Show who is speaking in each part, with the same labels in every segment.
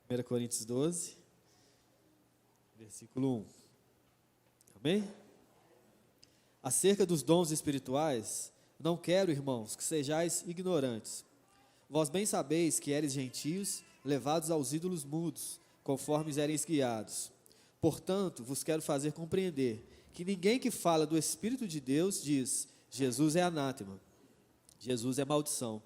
Speaker 1: 1 Coríntios 12, versículo 1. Amém? Acerca dos dons espirituais, não quero, irmãos, que sejais ignorantes. Vós bem sabeis que eres gentios, levados aos ídolos mudos, conforme ereis guiados. Portanto, vos quero fazer compreender que ninguém que fala do Espírito de Deus diz: Jesus é anátema, Jesus é maldição.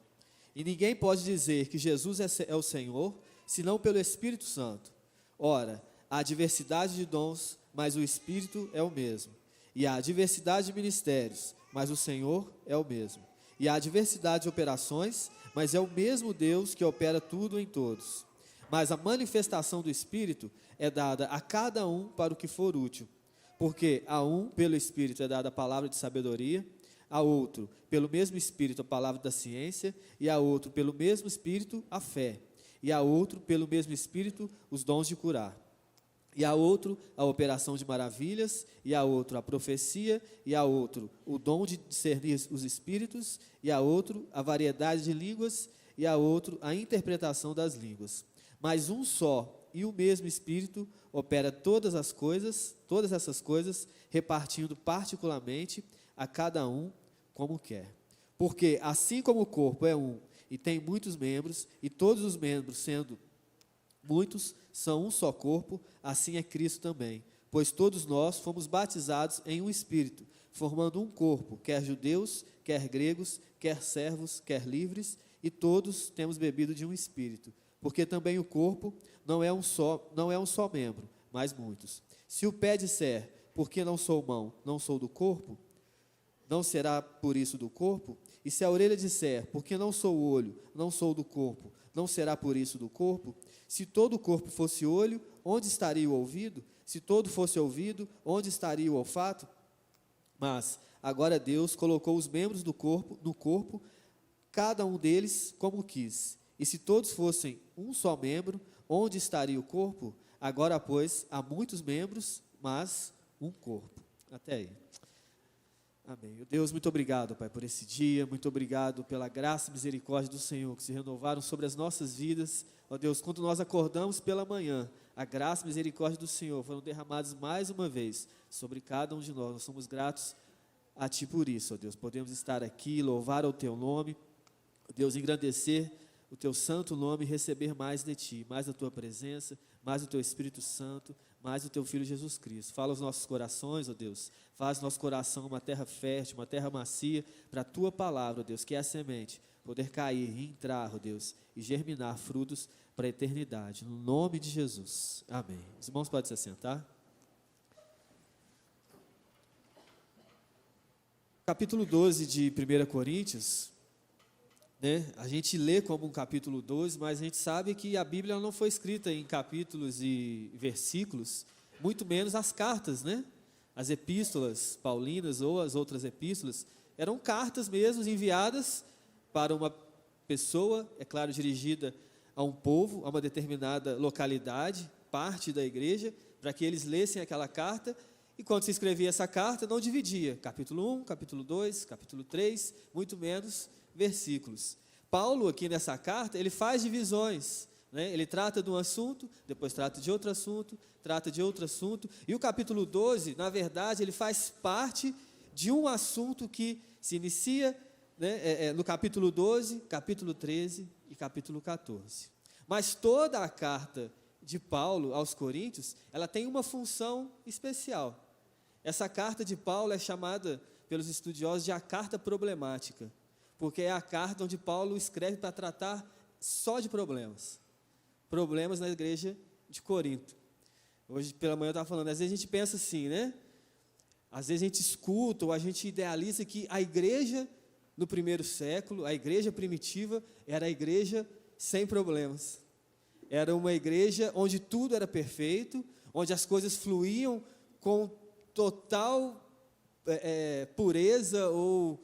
Speaker 1: E ninguém pode dizer que Jesus é o Senhor, senão pelo Espírito Santo. Ora, há diversidade de dons, mas o Espírito é o mesmo. E há diversidade de ministérios, mas o Senhor é o mesmo. E há diversidade de operações, mas é o mesmo Deus que opera tudo em todos. Mas a manifestação do Espírito é dada a cada um para o que for útil. Porque a um, pelo Espírito, é dada a palavra de sabedoria, a outro, pelo mesmo Espírito, a palavra da ciência, e a outro, pelo mesmo Espírito, a fé, e a outro, pelo mesmo Espírito, os dons de curar, e a outro, a operação de maravilhas, e a outro, a profecia, e a outro, o dom de discernir os espíritos, e a outro, a variedade de línguas, e a outro, a interpretação das línguas. Mas um só e o mesmo Espírito opera todas essas coisas, repartindo particularmente a cada um como quer. Porque assim como o corpo é um e tem muitos membros, e todos os membros, sendo muitos, são um só corpo, assim é Cristo também. Pois todos nós fomos batizados em um Espírito, formando um corpo, quer judeus, quer gregos, quer servos, quer livres, e todos temos bebido de um Espírito. Porque também o corpo não é um só membro, mas muitos. Se o pé disser: porque não sou mão, não sou do corpo, não será por isso do corpo? E se a orelha disser: porque não sou o olho, não sou do corpo, não será por isso do corpo? Se todo o corpo fosse olho, onde estaria o ouvido? Se todo fosse ouvido, onde estaria o olfato? Mas agora Deus colocou os membros do corpo no corpo, cada um deles como quis. E se todos fossem um só membro, onde estaria o corpo? Agora, pois, há muitos membros, mas um corpo. Até aí. Amém. Deus, muito obrigado, Pai, por esse dia. Muito obrigado pela graça e misericórdia do Senhor, que se renovaram sobre as nossas vidas. Ó Deus, quando nós acordamos pela manhã, a graça e misericórdia do Senhor foram derramadas mais uma vez sobre cada um de nós. Nós somos gratos a Ti por isso, ó Deus. Podemos estar aqui, louvar o Teu nome, ó Deus, engrandecer o Teu santo nome e receber mais de Ti, mais da Tua presença, mais do Teu Espírito Santo, mais do Teu Filho Jesus Cristo. Fala aos nossos corações, ó Deus, faz nosso coração uma terra fértil, uma terra macia, para a Tua palavra, ó Deus, que é a semente, poder cair e entrar, ó Deus, e germinar frutos para a eternidade, no nome de Jesus, amém. Os irmãos podem se assentar. Capítulo 12 de 1 Coríntios, a gente lê como um capítulo 12, mas a gente sabe que a Bíblia não foi escrita em capítulos e versículos, muito menos as cartas, As epístolas paulinas ou as outras epístolas eram cartas mesmo enviadas para uma pessoa, é claro, dirigida a um povo, a uma determinada localidade, parte da igreja, para que eles lessem aquela carta. E quando se escrevia essa carta, não dividia capítulo 1, capítulo 2, capítulo 3, muito menos versículos. Paulo, aqui nessa carta, ele faz divisões, Ele trata de um assunto, depois trata de outro assunto, trata de outro assunto, e o capítulo 12, na verdade, ele faz parte de um assunto que se inicia no capítulo 12, capítulo 13 e capítulo 14. Mas toda a carta de Paulo aos Coríntios, ela tem uma função especial. Essa carta de Paulo é chamada pelos estudiosos de a carta problemática, porque é a carta onde Paulo escreve para tratar só de problemas na igreja de Corinto. Hoje pela manhã eu estava falando, às vezes a gente pensa assim, Às vezes a gente escuta ou a gente idealiza que a igreja no primeiro século, a igreja primitiva, era a igreja sem problemas. Era uma igreja onde tudo era perfeito, onde as coisas fluíam com total pureza ou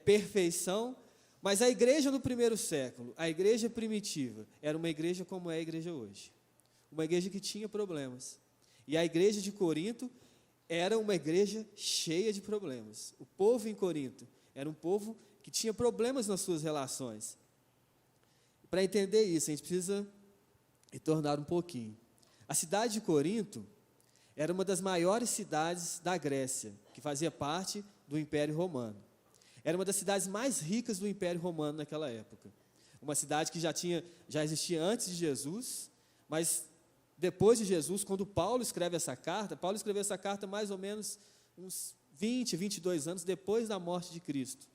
Speaker 1: perfeição. Mas a igreja no primeiro século, a igreja primitiva, era uma igreja como é a igreja hoje. Uma igreja que tinha problemas. E a igreja de Corinto era uma igreja cheia de problemas. O povo em Corinto era um povo que tinha problemas nas suas relações. Para entender isso, a gente precisa e tornar um pouquinho. A cidade de Corinto era uma das maiores cidades da Grécia, que fazia parte do Império Romano. Era uma das cidades mais ricas do Império Romano naquela época. Uma cidade que já existia antes de Jesus, mas depois de Jesus, quando Paulo escreveu essa carta mais ou menos uns 20, 22 anos depois da morte de Cristo.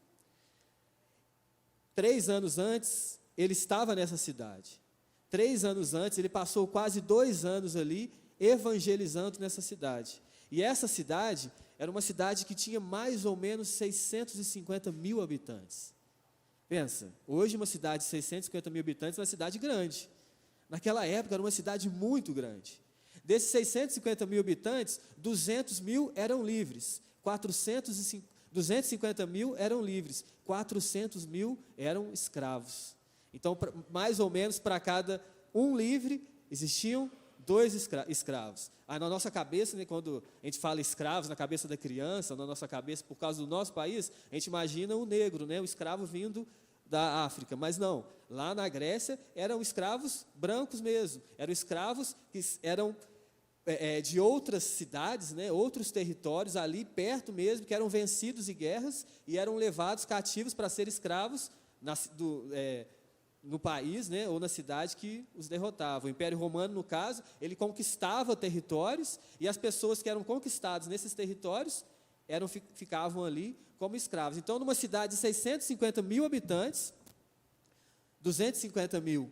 Speaker 1: 3 anos antes, ele estava nessa cidade. 3 anos antes, ele passou quase 2 anos ali evangelizando nessa cidade. E essa cidade era uma cidade que tinha mais ou menos 650 mil habitantes. Pensa, hoje uma cidade de 650 mil habitantes é uma cidade grande. Naquela época era uma cidade muito grande. Desses 650 mil habitantes, 200 mil eram livres, 250 mil eram livres, 400 mil eram escravos. Então, mais ou menos para cada um livre, existiam 2 escravos. Aí na nossa cabeça, né, quando a gente fala escravos, na cabeça da criança, na nossa cabeça, por causa do nosso país, a gente imagina o negro, né, o escravo vindo da África, mas não, lá na Grécia eram escravos brancos mesmo, eram escravos que eram de outras cidades, né, outros territórios ali perto mesmo, que eram vencidos em guerras e eram levados cativos para ser escravos no país, né, ou na cidade que os derrotava. O Império Romano, no caso, ele conquistava territórios e as pessoas que eram conquistadas nesses territórios ficavam ali como escravos. Então, numa cidade de 650 mil habitantes, 250 mil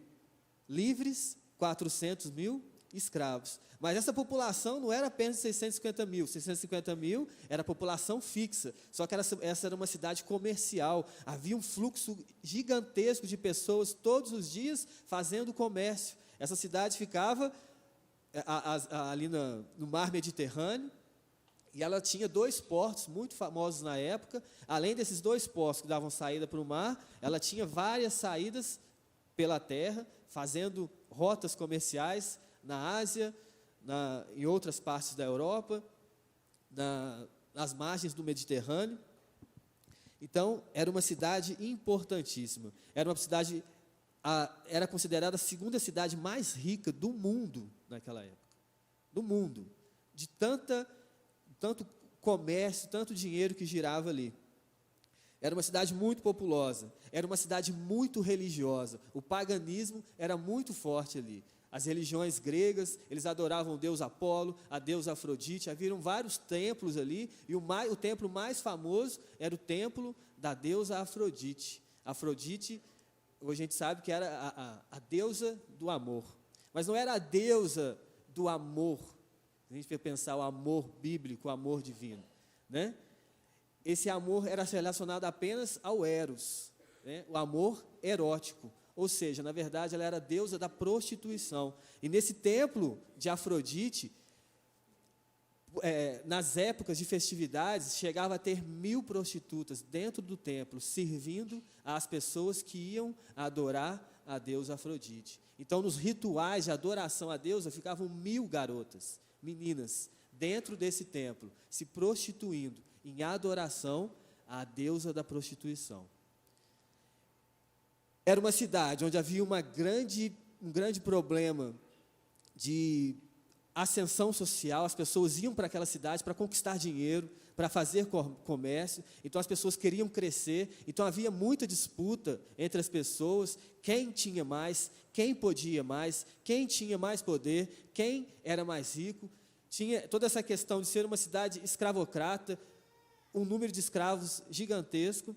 Speaker 1: livres, 400 mil escravos. Mas essa população não era apenas 650 mil. 650 mil era a população fixa. Só que essa era uma cidade comercial. Havia um fluxo gigantesco de pessoas todos os dias fazendo comércio. Essa cidade ficava ali no mar Mediterrâneo. E ela tinha 2 portos muito famosos na época. Além desses 2 portos que davam saída para o mar, ela tinha várias saídas pela terra, fazendo rotas comerciais na Ásia, em outras partes da Europa, nas margens do Mediterrâneo. Então, era uma cidade importantíssima. Era uma cidade, era considerada a segunda cidade mais rica do mundo naquela época. Do mundo. De tanto comércio, tanto dinheiro que girava ali. Era uma cidade muito populosa, era uma cidade muito religiosa. O paganismo era muito forte ali. As religiões gregas, eles adoravam o deus Apolo, a deusa Afrodite. Haviam vários templos ali, e o templo mais famoso era o templo da deusa Afrodite. Afrodite, hoje a gente sabe que era a deusa do amor. Mas não era a deusa do amor. A gente vai pensar o amor bíblico, o amor divino, né? Esse amor era relacionado apenas ao eros, né? O amor erótico. Ou seja, na verdade, ela era a deusa da prostituição. E nesse templo de Afrodite, nas épocas de festividades, chegava a ter 1000 prostitutas dentro do templo, servindo às pessoas que iam adorar a deusa Afrodite. Então, nos rituais de adoração à deusa, ficavam 1000 garotas, meninas, dentro desse templo, se prostituindo em adoração à deusa da prostituição. Era uma cidade onde havia um grande problema de ascensão social. As pessoas iam para aquela cidade para conquistar dinheiro, para fazer comércio. Então as pessoas queriam crescer. Então havia muita disputa entre as pessoas, quem tinha mais, quem podia mais, quem tinha mais poder, quem era mais rico. Tinha toda essa questão de ser uma cidade escravocrata, um número de escravos gigantesco,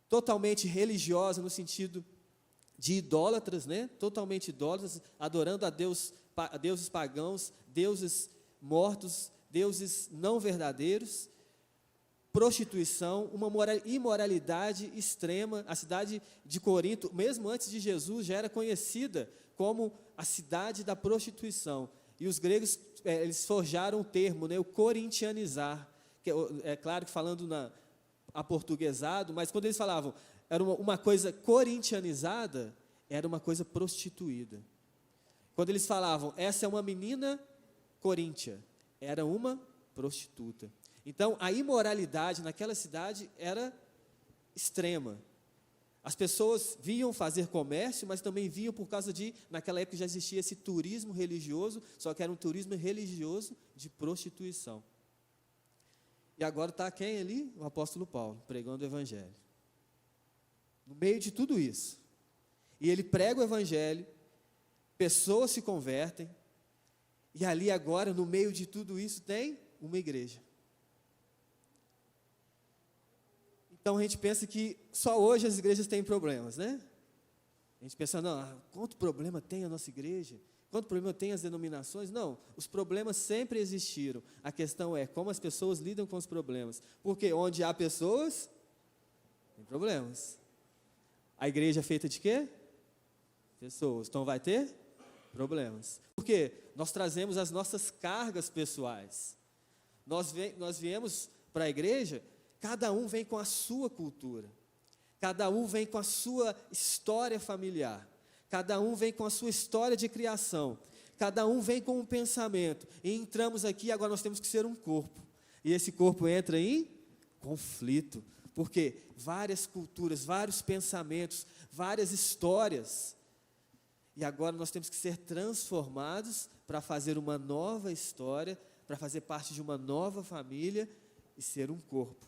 Speaker 1: totalmente religiosa no sentido de idólatras, né? Totalmente idólatras, adorando a deuses pagãos, deuses mortos, deuses não verdadeiros, prostituição, uma imoralidade extrema. A cidade de Corinto, mesmo antes de Jesus, já era conhecida como a cidade da prostituição. E os gregos, eles forjaram o termo, né? O corintianizar, que é claro que falando aportuguesado, mas quando eles falavam era uma coisa corintianizada, era uma coisa prostituída. Quando eles falavam, essa é uma menina coríntia, era uma prostituta. Então, a imoralidade naquela cidade era extrema. As pessoas vinham fazer comércio, mas também vinham por causa de, naquela época já existia esse turismo religioso, só que era um turismo religioso de prostituição. E agora está quem ali? O apóstolo Paulo, pregando o evangelho. No meio de tudo isso. E ele prega o evangelho, pessoas se convertem, e ali agora, no meio de tudo isso, tem uma igreja. Então a gente pensa que só hoje as igrejas têm problemas, né? A gente pensa, não, quanto problema tem a nossa igreja? Quanto problema tem as denominações? Não, os problemas sempre existiram. A questão é como as pessoas lidam com os problemas. Porque onde há pessoas, tem problemas. A igreja é feita de quê? Pessoas. Então vai ter problemas. Por quê? Nós trazemos as nossas cargas pessoais. Nós viemos para a igreja, cada um vem com a sua cultura. Cada um vem com a sua história familiar. Cada um vem com a sua história de criação. Cada um vem com um pensamento. E entramos aqui, agora nós temos que ser um corpo. E esse corpo entra em conflito. Porque várias culturas, vários pensamentos, várias histórias. E agora nós temos que ser transformados para fazer uma nova história, para fazer parte de uma nova família e ser um corpo.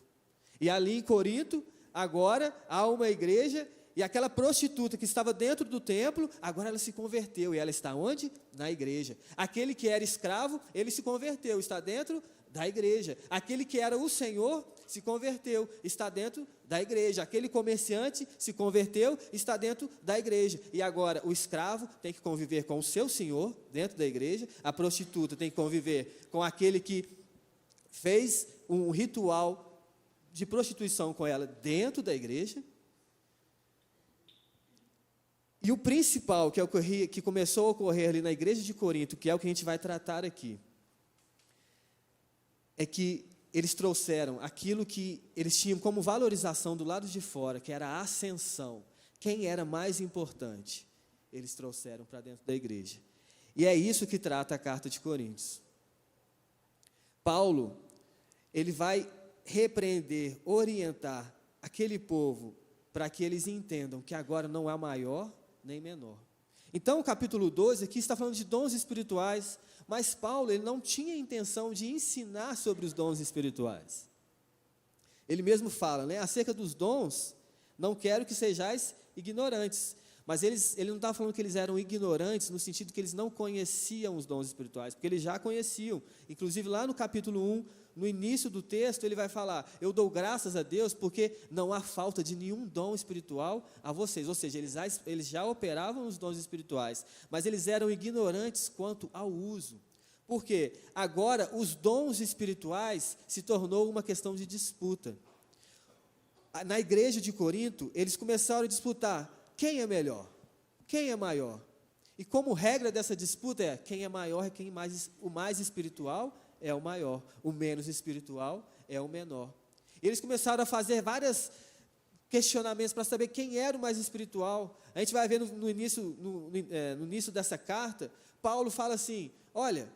Speaker 1: E ali em Corinto, agora há uma igreja, e aquela prostituta que estava dentro do templo, agora ela se converteu, e ela está onde? Na igreja. Aquele que era escravo, ele se converteu, está dentro da igreja. Aquele que era o Senhor, se converteu, está dentro da igreja. Aquele comerciante se converteu, está dentro da igreja. E agora o escravo tem que conviver com o seu senhor, dentro da igreja. A prostituta tem que conviver com aquele que fez um ritual de prostituição com ela dentro da igreja. E o principal que começou a ocorrer ali na igreja de Corinto, que é o que a gente vai tratar aqui, é que eles trouxeram aquilo que eles tinham como valorização do lado de fora, que era a ascensão. Quem era mais importante? Eles trouxeram para dentro da igreja. E é isso que trata a carta de Coríntios. Paulo, ele vai repreender, orientar aquele povo para que eles entendam que agora não há maior nem menor. Então, o capítulo 12 aqui está falando de dons espirituais, mas Paulo, ele não tinha intenção de ensinar sobre os dons espirituais. Ele mesmo fala, né, acerca dos dons, não quero que sejais ignorantes. Mas ele não estava falando que eles eram ignorantes no sentido que eles não conheciam os dons espirituais, porque eles já conheciam. Inclusive lá no capítulo 1, no início do texto, ele vai falar, eu dou graças a Deus porque não há falta de nenhum dom espiritual a vocês. Ou seja, eles já operavam os dons espirituais, mas eles eram ignorantes quanto ao uso. Por quê? Agora, os dons espirituais se tornou uma questão de disputa. Na igreja de Corinto, eles começaram a disputar quem é melhor, quem é maior. E como regra dessa disputa é quem é maior, o mais espiritual é o maior, o menos espiritual é o menor. E eles começaram a fazer vários questionamentos para saber quem era o mais espiritual. A gente vai ver no início dessa carta, Paulo fala assim, olha,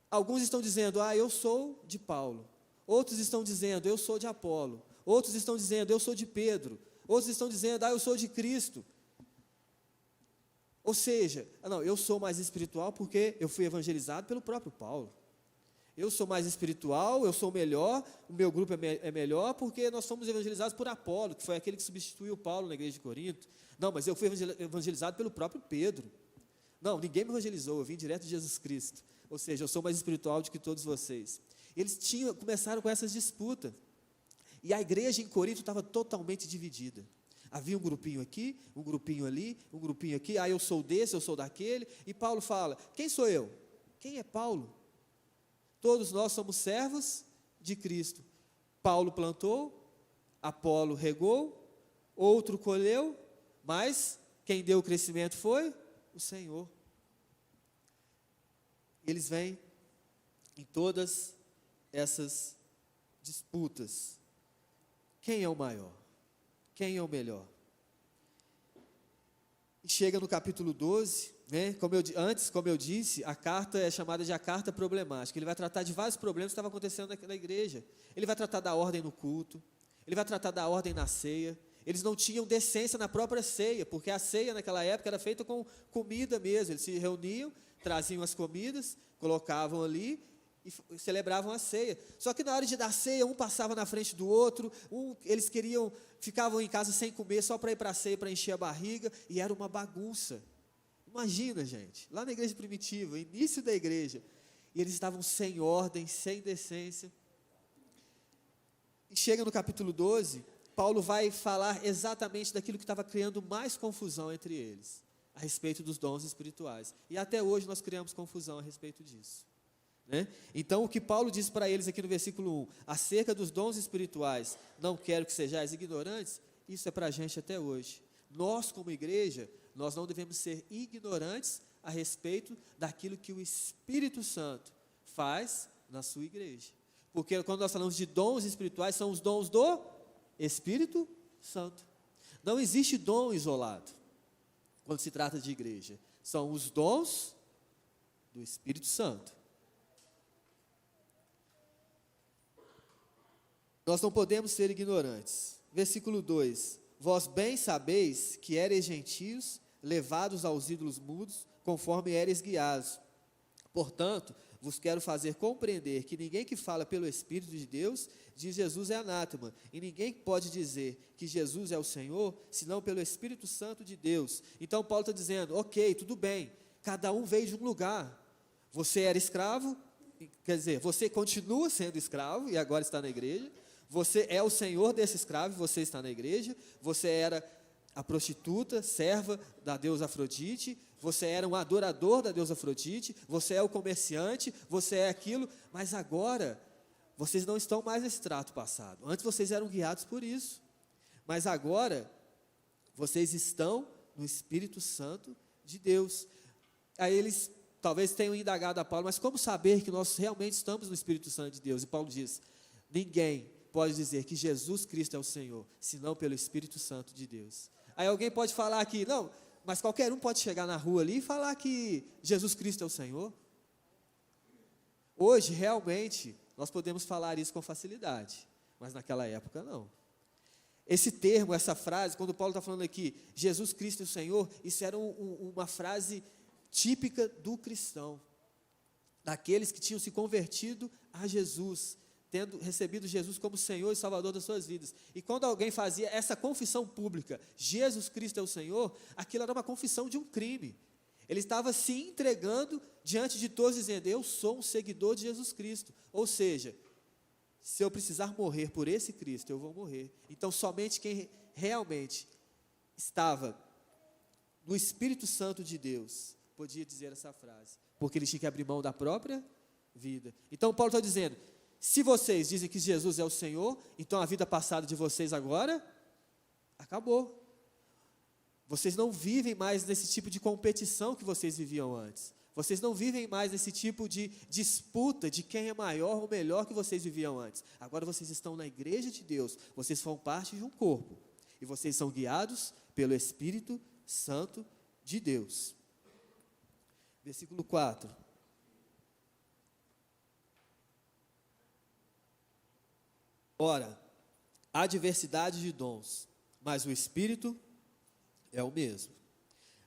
Speaker 1: alguns estão dizendo, eu sou de Paulo. Outros estão dizendo, eu sou de Apolo. Outros estão dizendo, eu sou de Pedro. Outros estão dizendo, eu sou de Cristo. Ou seja, não, eu sou mais espiritual porque eu fui evangelizado pelo próprio Paulo. Eu sou mais espiritual, eu sou melhor, o meu grupo é melhor porque nós fomos evangelizados por Apolo, que foi aquele que substituiu Paulo na igreja de Corinto. Não, mas eu fui evangelizado pelo próprio Pedro. Não, ninguém me evangelizou, eu vim direto de Jesus Cristo. Ou seja, eu sou mais espiritual do que todos vocês. Eles começaram com essas disputas. E a igreja em Corinto estava totalmente dividida. Havia um grupinho aqui, um grupinho ali, um grupinho aqui. Eu sou desse, eu sou daquele. E Paulo fala, quem sou eu? Quem é Paulo? Todos nós somos servos de Cristo. Paulo plantou, Apolo regou, outro colheu, mas quem deu o crescimento foi o Senhor. Eles vêm em todas essas disputas. Quem é o maior? Quem é o melhor? E chega no capítulo 12, né? Como eu disse, a carta é chamada de a carta problemática. Ele vai tratar de vários problemas que estavam acontecendo na igreja. Ele vai tratar da ordem no culto, ele vai tratar da ordem na ceia, Eles não tinham decência na própria ceia, porque a ceia naquela época era feita com comida mesmo. Eles se reuniam, traziam as comidas, colocavam ali e celebravam a ceia. Só que na hora de dar ceia, um passava na frente do outro, eles ficavam em casa sem comer, só para ir para a ceia, para encher a barriga, e era uma bagunça. Imagina, gente, lá na igreja primitiva, início da igreja, e eles estavam sem ordem, sem decência. E chega no capítulo 12, Paulo vai falar exatamente daquilo que estava criando mais confusão entre eles, a respeito dos dons espirituais. E até hoje nós criamos confusão a respeito disso. Né? Então, o que Paulo diz para eles aqui no versículo 1, acerca dos dons espirituais, não quero que sejais ignorantes, isso é para a gente até hoje. Nós, como igreja, nós não devemos ser ignorantes a respeito daquilo que o Espírito Santo faz na sua igreja. Porque quando nós falamos de dons espirituais, são os dons do Espírito Santo. Não existe dom isolado quando se trata de igreja. São os dons do Espírito Santo. Nós não podemos ser ignorantes. Versículo 2: vós bem sabeis que éreis gentios, levados aos ídolos mudos, conforme éreis guiados. Portanto, vos quero fazer compreender que ninguém que fala pelo Espírito de Deus, diz Jesus é anátema, e ninguém pode dizer que Jesus é o Senhor, senão pelo Espírito Santo de Deus. Então Paulo está dizendo, ok, tudo bem, cada um veio de um lugar. Você era escravo, quer dizer, você continua sendo escravo, e agora está na igreja. Você é o senhor desse escravo, você está na igreja. Você era a prostituta, serva da deusa Afrodite. Você era um adorador da deusa Afrodite. Você é o comerciante, você é aquilo. Mas agora, vocês não estão mais nesse trato passado. Antes vocês eram guiados por isso. Mas agora, vocês estão no Espírito Santo de Deus. Aí eles talvez tenham indagado a Paulo, mas como saber que nós realmente estamos no Espírito Santo de Deus? E Paulo diz, ninguém pode dizer que Jesus Cristo é o Senhor, senão pelo Espírito Santo de Deus. Aí alguém pode falar que, não, mas qualquer um pode chegar na rua ali e falar que Jesus Cristo é o Senhor. Hoje, realmente, nós podemos falar isso com facilidade, mas naquela época não. Esse termo, essa frase, quando Paulo está falando aqui, Jesus Cristo é o Senhor, isso era uma frase típica do cristão, daqueles que tinham se convertido a Jesus, tendo recebido Jesus como Senhor e Salvador das suas vidas. E quando alguém fazia essa confissão pública, Jesus Cristo é o Senhor, aquilo era uma confissão de um crime. Ele estava se entregando diante de todos, dizendo, eu sou um seguidor de Jesus Cristo. Ou seja, se eu precisar morrer por esse Cristo, eu vou morrer. Então, somente quem realmente estava no Espírito Santo de Deus podia dizer essa frase, porque ele tinha que abrir mão da própria vida. Então, Paulo está dizendo, se vocês dizem que Jesus é o Senhor, então a vida passada de vocês agora acabou. Vocês não vivem mais nesse tipo de competição que vocês viviam antes. Vocês não vivem mais nesse tipo de disputa de quem é maior ou melhor que vocês viviam antes. Agora vocês estão na igreja de Deus, vocês são parte de um corpo. E vocês são guiados pelo Espírito Santo de Deus. Versículo 4. Ora, há diversidade de dons, mas o Espírito é o mesmo.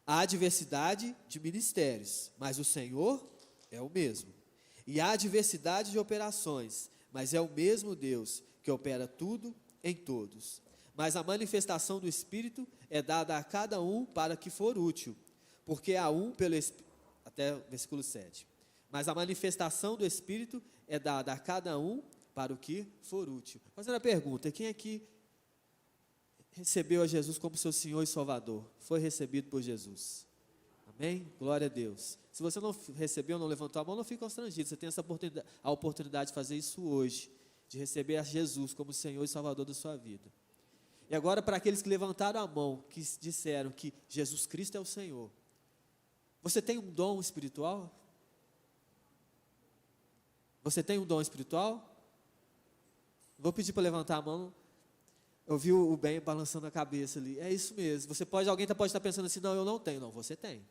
Speaker 1: Há diversidade de ministérios, mas o Senhor é o mesmo. E há diversidade de operações, mas é o mesmo Deus que opera tudo em todos. Mas a manifestação do Espírito é dada a cada um para que for útil, porque há um pelo Espírito, até o versículo 7. Mas a manifestação do Espírito é dada a cada um para o que for útil. Fazendo a pergunta, quem aqui recebeu a Jesus como seu Senhor e Salvador? Foi recebido por Jesus. Amém? Glória a Deus. Se você não recebeu, não levantou a mão, não fique constrangido. Você tem a oportunidade de fazer isso hoje, de receber a Jesus como Senhor e Salvador da sua vida. E agora, para aqueles que levantaram a mão, que disseram que Jesus Cristo é o Senhor, você tem um dom espiritual? Você tem um dom espiritual? Vou pedir para levantar a mão. Eu vi o Ben balançando a cabeça ali. É isso mesmo. Alguém pode estar pensando assim, não, eu não tenho. Não, você tem.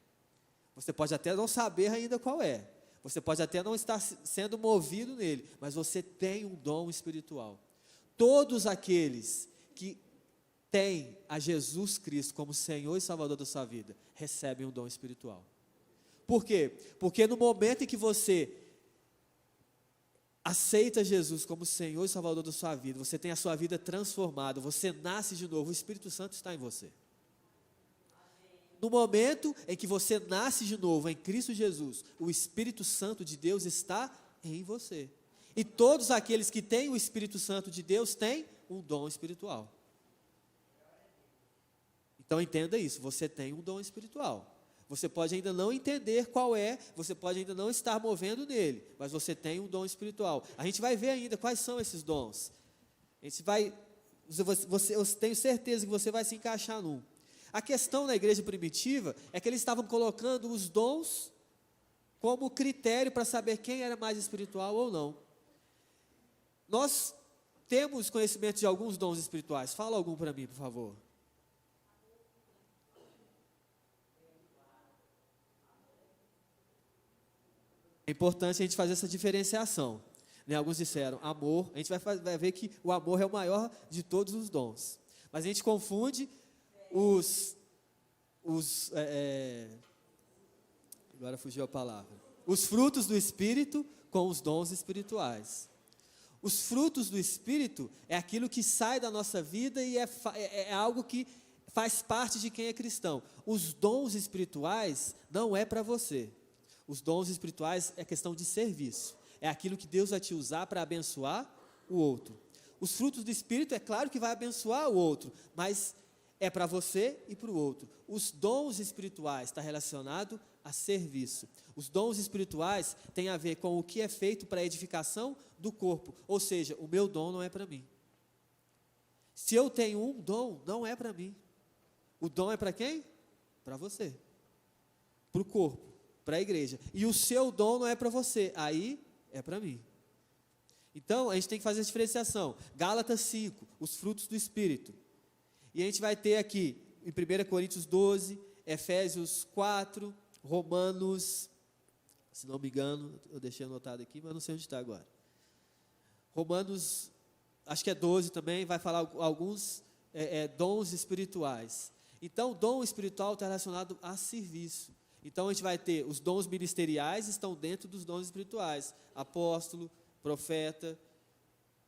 Speaker 1: Você pode até não saber ainda qual é. Você pode até não estar sendo movido nele, mas você tem um dom espiritual. Todos aqueles que tem a Jesus Cristo como Senhor e Salvador da sua vida, recebem um dom espiritual. Por quê? Porque no momento em que você aceita Jesus como Senhor e Salvador da sua vida, você tem a sua vida transformada, você nasce de novo, o Espírito Santo está em você. No momento em que você nasce de novo em Cristo Jesus, o Espírito Santo de Deus está em você. E todos aqueles que têm o Espírito Santo de Deus têm um dom espiritual. Então entenda isso, você tem um dom espiritual. Você pode ainda não entender qual é, você pode ainda não estar movendo nele, mas você tem um dom espiritual. A gente vai ver ainda quais são esses dons. Eu tenho certeza que você vai se encaixar num. A questão na igreja primitiva é que eles estavam colocando os dons como critério para saber quem era mais espiritual ou não. Nós temos conhecimento de alguns dons espirituais. Fala algum para mim, por favor. É importante a gente fazer essa diferenciação. Né? Alguns disseram amor. A gente vai ver que o amor é o maior de todos os dons. Mas a gente confunde agora fugiu a palavra. Os frutos do Espírito com os dons espirituais. Os frutos do Espírito é aquilo que sai da nossa vida e é algo que faz parte de quem é cristão. Os dons espirituais não é para você. Os dons espirituais é questão de serviço. É aquilo que Deus vai te usar para abençoar o outro. Os frutos do Espírito é claro que vai abençoar o outro, mas é para você e para o outro. Os dons espirituais está relacionado a serviço. Os dons espirituais têm a ver com o que é feito para a edificação do corpo. Ou seja, o meu dom não é para mim. Se eu tenho um dom, não é para mim. O dom é para quem? Para você. Para o corpo, para a igreja. E o seu dom não é para você, aí é para mim. Então, a gente tem que fazer essa diferenciação. Gálatas 5, os frutos do Espírito. E a gente vai ter aqui, em 1 Coríntios 12, Efésios 4, Romanos, se não me engano, eu deixei anotado aqui, mas não sei onde está agora. Romanos, acho que é 12 também, vai falar alguns dons espirituais. Então, dom espiritual está relacionado a serviço. Então, a gente vai ter os dons ministeriais, estão dentro dos dons espirituais. Apóstolo, profeta,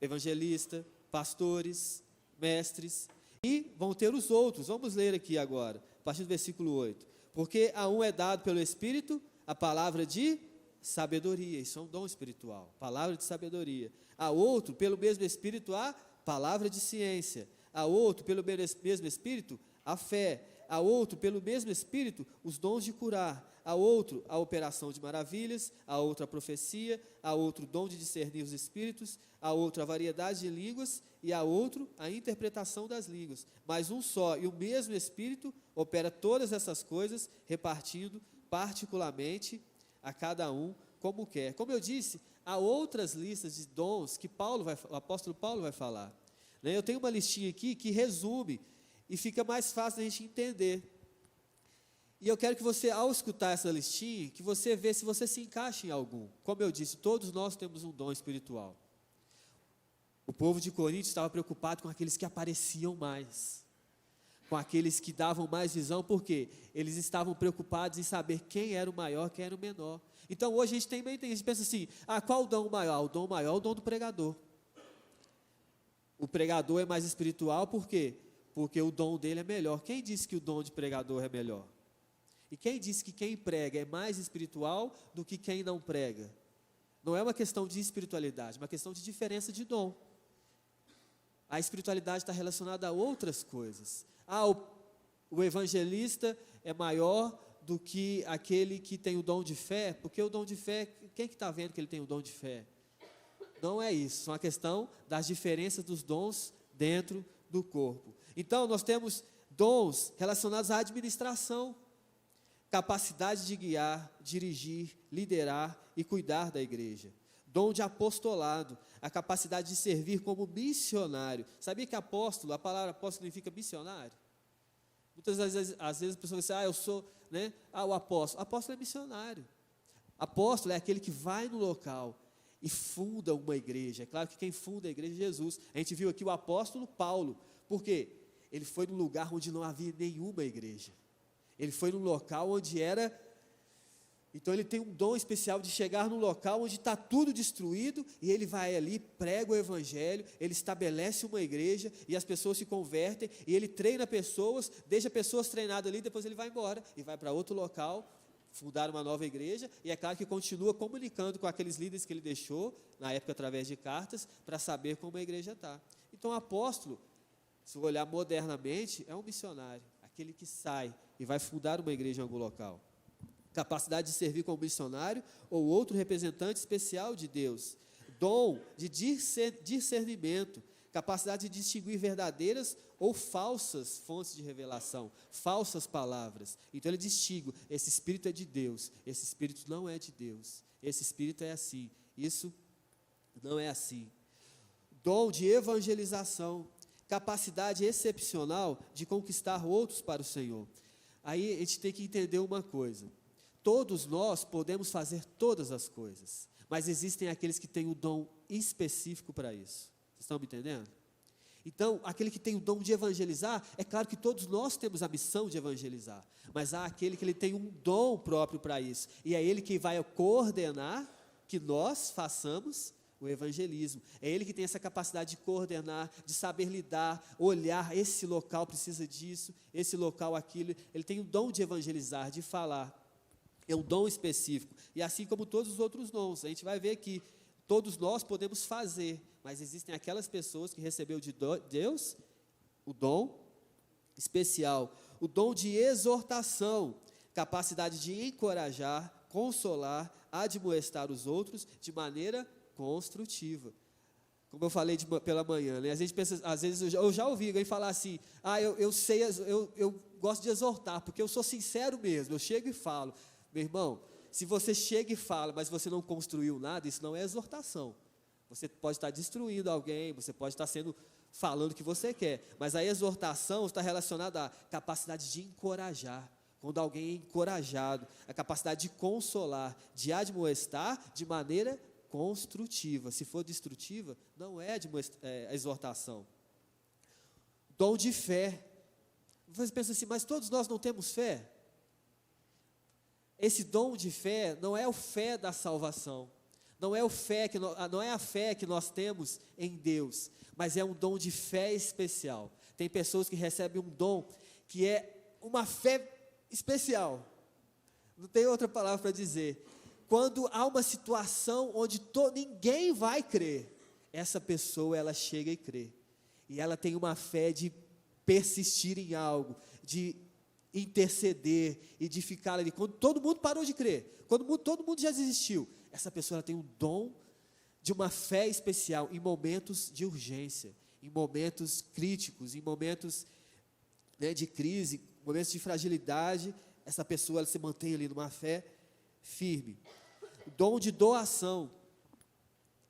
Speaker 1: evangelista, pastores, mestres. E vão ter os outros, vamos ler aqui agora, a partir do versículo 8. Porque a um é dado pelo Espírito a palavra de sabedoria, isso é um dom espiritual, palavra de sabedoria. A outro, pelo mesmo Espírito, a palavra de ciência. A outro, pelo mesmo Espírito, a fé. A outro, pelo mesmo Espírito, os dons de curar. A outro, a operação de maravilhas. A outro, a profecia. A outro, o dom de discernir os espíritos. A outro, a variedade de línguas. E a outro, a interpretação das línguas. Mas um só e o mesmo Espírito opera todas essas coisas, repartindo particularmente a cada um como quer. Como eu disse, há outras listas de dons que o apóstolo Paulo vai falar. Eu tenho uma listinha aqui que resume e fica mais fácil da gente entender. E eu quero que você, ao escutar essa listinha, que você vê se você se encaixa em algum. Como eu disse, todos nós temos um dom espiritual. O povo de Corinto estava preocupado com aqueles que apareciam mais, com aqueles que davam mais visão, porque eles estavam preocupados em saber quem era o maior, quem era o menor. Então hoje a gente pensa assim, qual o dom maior? O dom maior é o dom do pregador. O pregador é mais espiritual, por quê? Porque o dom dele é melhor. Quem disse que o dom de pregador é melhor? E quem disse que quem prega é mais espiritual do que quem não prega? Não é uma questão de espiritualidade, é uma questão de diferença de dom. A espiritualidade está relacionada a outras coisas. O evangelista é maior do que aquele que tem o dom de fé, porque o dom de fé, quem que está vendo que ele tem o dom de fé? Não é isso, é uma questão das diferenças dos dons dentro do corpo. Então, nós temos dons relacionados à administração, capacidade de guiar, dirigir, liderar e cuidar da igreja. Dom de apostolado, a capacidade de servir como missionário. Sabia que apóstolo, a palavra apóstolo significa missionário? Muitas vezes as pessoas dizem, eu sou, o apóstolo. Apóstolo é missionário. Apóstolo é aquele que vai no local e funda uma igreja. É claro que quem funda a igreja é Jesus. A gente viu aqui o apóstolo Paulo. Por quê? ele foi num lugar onde não havia nenhuma igreja. Ele foi num local onde era... Então ele tem um dom especial de chegar num local onde está tudo destruído, e ele vai ali, prega o evangelho, ele estabelece uma igreja, e as pessoas se convertem, e ele treina pessoas, deixa pessoas treinadas ali, depois ele vai embora, e vai para outro local, fundar uma nova igreja, e é claro que continua comunicando com aqueles líderes que ele deixou, na época através de cartas, para saber como a igreja está. Então o apóstolo, se olhar modernamente, é um missionário, aquele que sai e vai fundar uma igreja em algum local. Capacidade de servir como missionário ou outro representante especial de Deus. Dom de discernimento, capacidade de distinguir verdadeiras ou falsas fontes de revelação, falsas palavras. Então ele distingue, esse espírito é de Deus, esse espírito não é de Deus, esse espírito é assim, isso não é assim. Dom de evangelização, capacidade excepcional de conquistar outros para o Senhor. Aí a gente tem que entender uma coisa. Todos nós podemos fazer todas as coisas, mas existem aqueles que têm o dom específico para isso. Vocês estão me entendendo? Então, aquele que tem o dom de evangelizar, é claro que todos nós temos a missão de evangelizar, mas há aquele que ele tem um dom próprio para isso, e é ele que vai coordenar que nós façamos o evangelismo. É ele que tem essa capacidade de coordenar, de saber lidar, olhar, esse local precisa disso, esse local aquilo. Ele tem o dom de evangelizar, de falar. É um dom específico, e assim como todos os outros dons, a gente vai ver que todos nós podemos fazer, mas existem aquelas pessoas que recebeu de Deus o dom especial, o dom de exortação, capacidade de encorajar, consolar, admoestar os outros de maneira construtiva. Como eu falei pela manhã, né? A gente pensa, às vezes eu já ouvi alguém falar assim, eu gosto de exortar, porque eu sou sincero mesmo, eu chego e falo. Meu irmão, se você chega e fala, mas você não construiu nada, isso não é exortação. Você pode estar destruindo alguém, você pode estar falando o que você quer, mas a exortação está relacionada à capacidade de encorajar. Quando alguém é encorajado, a capacidade de consolar, de admoestar de maneira construtiva. Se for destrutiva, não é exortação. Dom de fé. Você pensa assim, mas todos nós não temos fé? Esse dom de fé não é o fé da salvação, não é a fé que nós temos em Deus, mas é um dom de fé especial. Tem pessoas que recebem um dom que é uma fé especial, não tem outra palavra para dizer. Quando há uma situação onde ninguém vai crer, essa pessoa ela chega e crê, e ela tem uma fé de persistir em algo, de interceder e de ficar ali, quando todo mundo parou de crer, quando todo mundo já desistiu, essa pessoa ela tem um dom de uma fé especial em momentos de urgência, em momentos críticos, em momentos, né, de crise, momentos de fragilidade, essa pessoa ela se mantém ali numa fé firme. Dom de doação,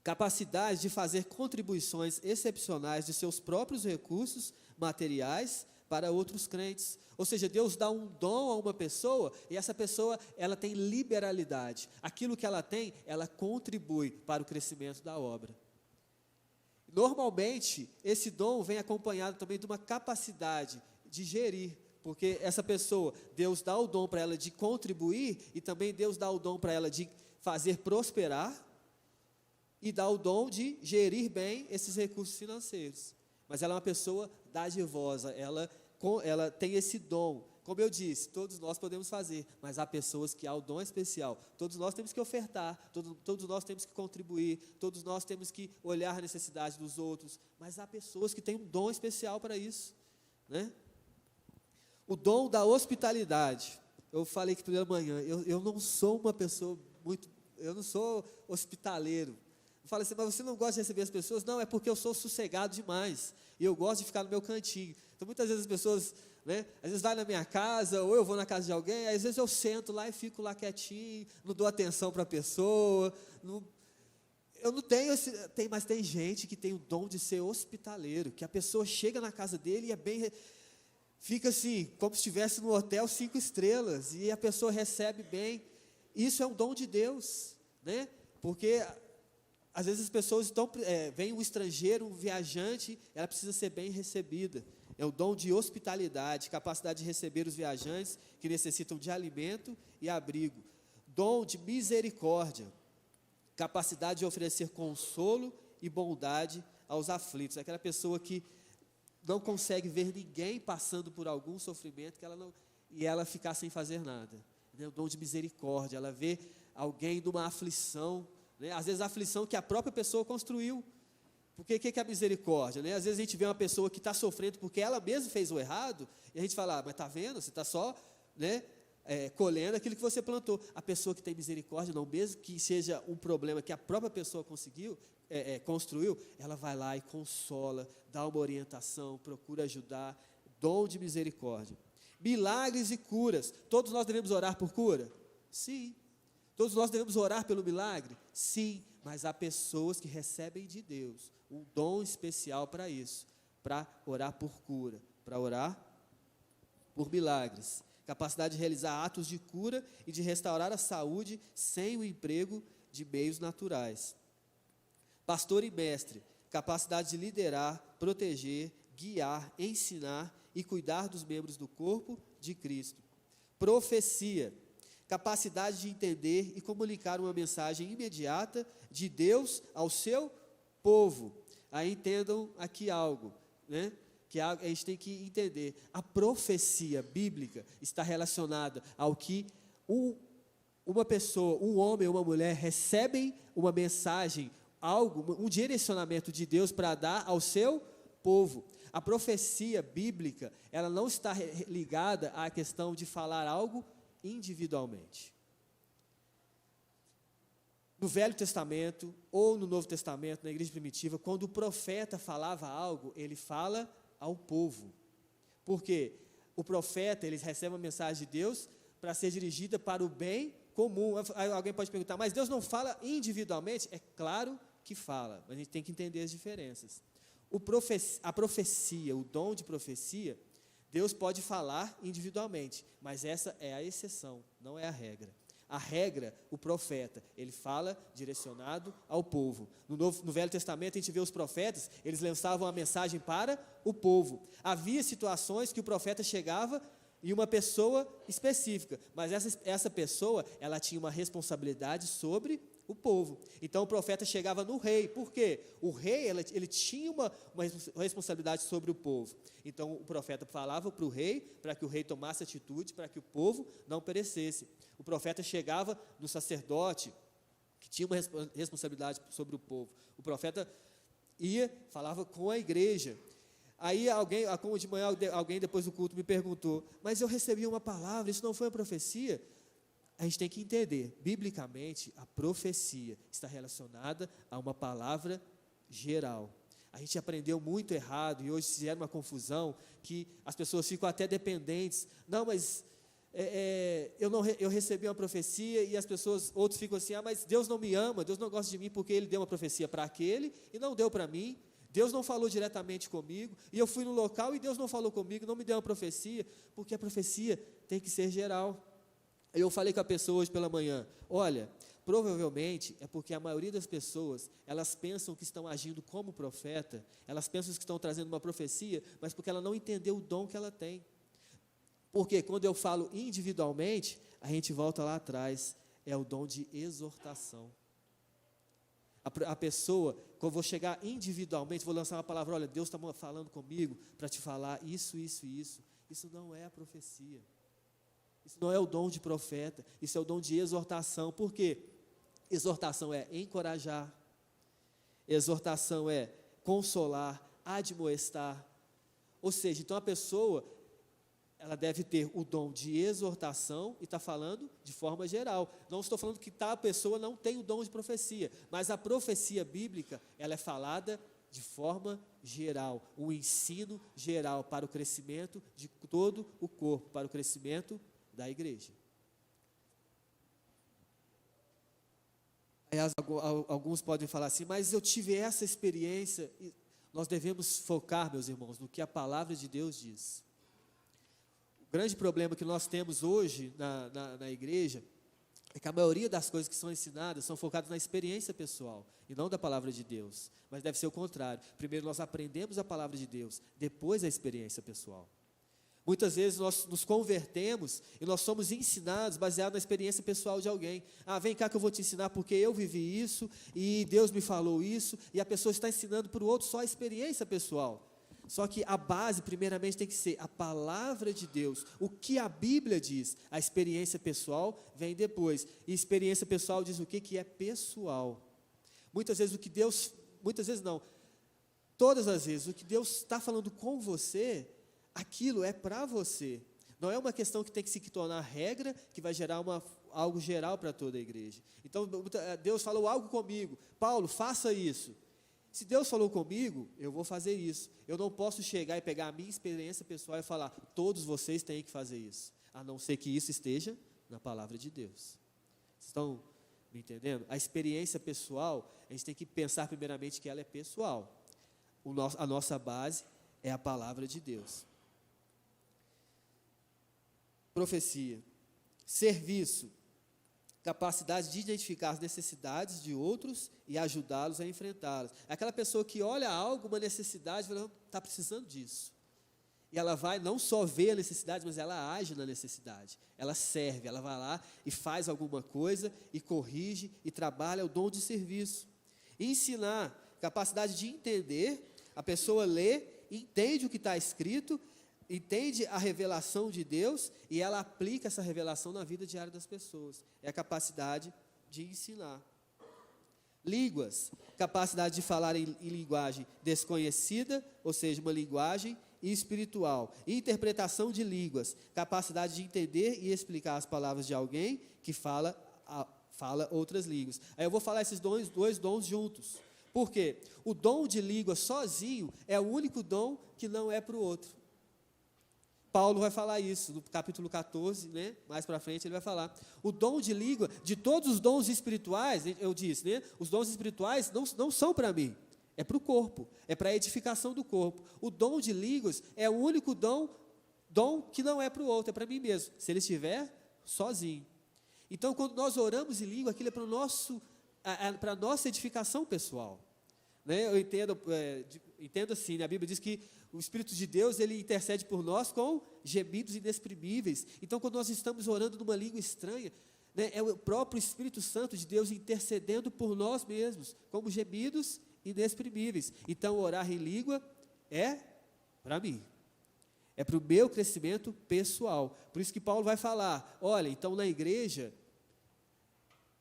Speaker 1: capacidade de fazer contribuições excepcionais de seus próprios recursos materiais para outros crentes. Ou seja, Deus dá um dom a uma pessoa, e essa pessoa, ela tem liberalidade. Aquilo que ela tem, ela contribui para o crescimento da obra. Normalmente, esse dom vem acompanhado também de uma capacidade de gerir, porque essa pessoa, Deus dá o dom para ela de contribuir, e também Deus dá o dom para ela de fazer prosperar, e dá o dom de gerir bem esses recursos financeiros. Mas ela é uma pessoa dadivosa, ela tem esse dom. Como eu disse, todos nós podemos fazer, mas há pessoas que há o dom especial. Todos nós temos que ofertar, todos nós temos que contribuir, todos nós temos que olhar a necessidade dos outros, mas há pessoas que têm um dom especial para isso, né? O dom da hospitalidade. Eu falei que pela manhã, eu não sou uma pessoa eu não sou hospitaleiro. Fala assim, mas você não gosta de receber as pessoas? Não, é porque eu sou sossegado demais, e eu gosto de ficar no meu cantinho. Então muitas vezes as pessoas, né, às vezes vai na minha casa, ou eu vou na casa de alguém, às vezes eu sento lá e fico lá quietinho, não dou atenção para a pessoa, eu não tenho mas tem gente que tem o dom de ser hospitaleiro, que a pessoa chega na casa dele e fica assim, como se estivesse no hotel 5 estrelas, e a pessoa recebe bem. Isso é um dom de Deus, né? Porque às vezes as pessoas vem um estrangeiro, um viajante, ela precisa ser bem recebida. é o dom de hospitalidade, capacidade de receber os viajantes que necessitam de alimento e abrigo. Dom de misericórdia, capacidade de oferecer consolo e bondade aos aflitos. Aquela pessoa que não consegue ver ninguém passando por algum sofrimento e ela ficar sem fazer nada. Né? O dom de misericórdia, ela vê alguém numa aflição, né? Às vezes a aflição que a própria pessoa construiu. Porque o que é a misericórdia? Né? Às vezes a gente vê uma pessoa que está sofrendo porque ela mesma fez o errado, e a gente fala, mas está vendo, você está só, né, colhendo aquilo que você plantou. A pessoa que tem misericórdia, não, mesmo que seja um problema que a própria pessoa construiu, ela vai lá e consola, dá uma orientação, procura ajudar, dom de misericórdia. Milagres e curas, todos nós devemos orar por cura? Sim. Todos nós devemos orar pelo milagre? Sim, mas há pessoas que recebem de Deus um dom especial para isso, para orar por cura, para orar por milagres. Capacidade de realizar atos de cura e de restaurar a saúde sem o emprego de meios naturais. Pastor e mestre, capacidade de liderar, proteger, guiar, ensinar e cuidar dos membros do corpo de Cristo. Profecia, capacidade de entender e comunicar uma mensagem imediata de Deus ao seu povo. Aí entendam aqui algo, né? Que a gente tem que entender. A profecia bíblica está relacionada ao que uma pessoa, um homem ou uma mulher recebem uma mensagem, um direcionamento de Deus para dar ao seu povo. A profecia bíblica, ela não está ligada à questão de falar algo individualmente. No Velho Testamento ou no Novo Testamento, na igreja primitiva, quando o profeta falava algo, ele fala ao povo. Porque o profeta, ele recebe uma mensagem de Deus para ser dirigida para o bem comum. Aí alguém pode perguntar, mas Deus não fala individualmente? É claro que fala, mas a gente tem que entender as diferenças. A profecia, o dom de profecia, Deus pode falar individualmente, mas essa é a exceção, não é a regra. A regra, o profeta, ele fala direcionado ao povo. No Velho Testamento, a gente vê os profetas, eles lançavam a mensagem para o povo. Havia situações que o profeta chegava em uma pessoa específica, mas essa pessoa, ela tinha uma responsabilidade sobre o povo. Então o profeta chegava no rei. Por quê? O rei, ele tinha uma responsabilidade sobre o povo. Então o profeta falava para o rei, para que o rei tomasse atitude, para que o povo não perecesse. O profeta chegava no sacerdote, que tinha uma responsabilidade sobre o povo. O profeta falava com a igreja. Aí como de manhã alguém depois do culto me perguntou, mas eu recebi uma palavra, isso não foi uma profecia? A gente tem que entender, biblicamente, a profecia está relacionada a uma palavra geral. A gente aprendeu muito errado e hoje fizeram uma confusão que as pessoas ficam até dependentes. Não, mas eu recebi uma profecia e outros ficam assim, mas Deus não me ama, Deus não gosta de mim porque Ele deu uma profecia para aquele e não deu para mim. Deus não falou diretamente comigo, e eu fui no local e Deus não falou comigo, não me deu uma profecia, porque a profecia tem que ser geral. Eu falei com a pessoa hoje pela manhã, olha, provavelmente é porque a maioria das pessoas, elas pensam que estão agindo como profeta, elas pensam que estão trazendo uma profecia, mas porque ela não entendeu o dom que ela tem. Porque quando eu falo individualmente, a gente volta lá atrás, é o dom de exortação. A pessoa, quando eu vou chegar individualmente, vou lançar uma palavra, olha, Deus está falando comigo para te falar isso, isso e isso. Isso não é a profecia. Isso não é o dom de profeta, isso é o dom de exortação. Por quê? Exortação é encorajar, exortação é consolar, admoestar. Ou seja, então a pessoa, ela deve ter o dom de exortação e está falando de forma geral. Não estou falando que tal pessoa não tem o dom de profecia, mas a profecia bíblica, ela é falada de forma geral, um ensino geral para o crescimento de todo o corpo, para o crescimento da igreja. Aí alguns podem falar assim, mas eu tive essa experiência. Nós devemos focar, meus irmãos, no que a palavra de Deus diz. O grande problema que nós temos hoje na igreja é que a maioria das coisas que são ensinadas são focadas na experiência pessoal e não da palavra de Deus. Mas deve ser o contrário. Primeiro nós aprendemos a palavra de Deus, depois a experiência pessoal. Muitas vezes nós nos convertemos e nós somos ensinados baseado na experiência pessoal de alguém. Ah, vem cá que eu vou te ensinar porque eu vivi isso e Deus me falou isso, e a pessoa está ensinando para o outro só a experiência pessoal. Só que a base, primeiramente, tem que ser a palavra de Deus, o que a Bíblia diz. A experiência pessoal vem depois. E experiência pessoal diz o que? Que é pessoal. Muitas vezes todas as vezes, o que Deus está falando com você, aquilo é para você. Não é uma questão que tem que se tornar regra, que vai gerar algo geral para toda a igreja. Então, Deus falou algo comigo. Paulo, faça isso. Se Deus falou comigo, eu vou fazer isso. Eu não posso chegar e pegar a minha experiência pessoal e falar, todos vocês têm que fazer isso. A não ser que isso esteja na palavra de Deus. Vocês estão me entendendo? A experiência pessoal, a gente tem que pensar primeiramente que ela é pessoal. A nossa base é a palavra de Deus. Profecia. Serviço. Capacidade de identificar as necessidades de outros e ajudá-los a enfrentá-las. É aquela pessoa que olha algo, uma necessidade, e fala, está precisando disso. E ela vai não só ver a necessidade, mas ela age na necessidade. Ela serve, ela vai lá e faz alguma coisa, e corrige, e trabalha o dom de serviço. Ensinar, capacidade de entender, a pessoa lê, entende o que está escrito, entende a revelação de Deus e ela aplica essa revelação na vida diária das pessoas. É a capacidade de ensinar. Línguas, capacidade de falar em linguagem desconhecida, ou seja, uma linguagem espiritual. Interpretação de línguas, capacidade de entender e explicar as palavras de alguém que fala outras línguas. Aí eu vou falar esses dois dons juntos. Por quê? O dom de língua sozinho é o único dom que não é para o outro. Paulo vai falar isso, no capítulo 14, né? Mais para frente ele vai falar. O dom de língua, de todos os dons espirituais, eu disse, né? Os dons espirituais não são para mim, é para o corpo, é para a edificação do corpo. O dom de línguas é o único dom que não é para o outro, é para mim mesmo, se ele estiver sozinho. Então, quando nós oramos em língua, aquilo é para a nossa edificação pessoal. Né? Eu entendo assim, né? A Bíblia diz que o Espírito de Deus, ele intercede por nós com gemidos inexprimíveis. Então, quando nós estamos orando numa língua estranha, né, é o próprio Espírito Santo de Deus intercedendo por nós mesmos, como gemidos inexprimíveis. Então, orar em língua é para mim. É para o meu crescimento pessoal. Por isso que Paulo vai falar, olha, então na igreja,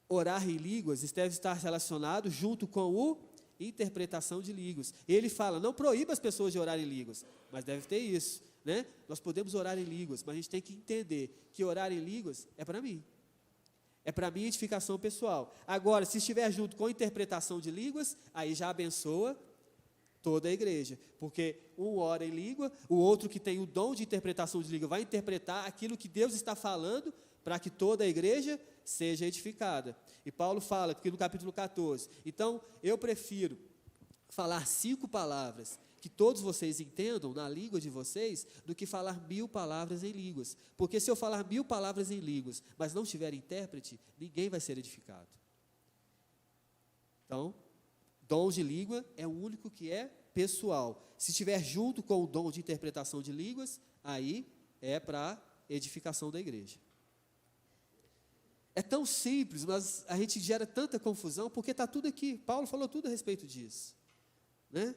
Speaker 1: orar em línguas deve estar relacionado junto com interpretação de línguas. Ele fala, não proíba as pessoas de orar em línguas, mas deve ter isso, né? Nós podemos orar em línguas, mas a gente tem que entender que orar em línguas é para mim. É para minha edificação pessoal. Agora, se estiver junto com interpretação de línguas, aí já abençoa toda a igreja. Porque um ora em língua, o outro que tem o dom de interpretação de língua vai interpretar aquilo que Deus está falando para que toda a igreja seja edificada. E Paulo fala aqui no capítulo 14, então eu prefiro falar 5 palavras que todos vocês entendam na língua de vocês, do que falar 1000 palavras em línguas. Porque se eu falar 1000 palavras em línguas, mas não tiver intérprete, ninguém vai ser edificado. Então, dom de língua é o único que é pessoal. Se estiver junto com o dom de interpretação de línguas, aí é para edificação da igreja. É tão simples, mas a gente gera tanta confusão, porque está tudo aqui. Paulo falou tudo a respeito disso. Né?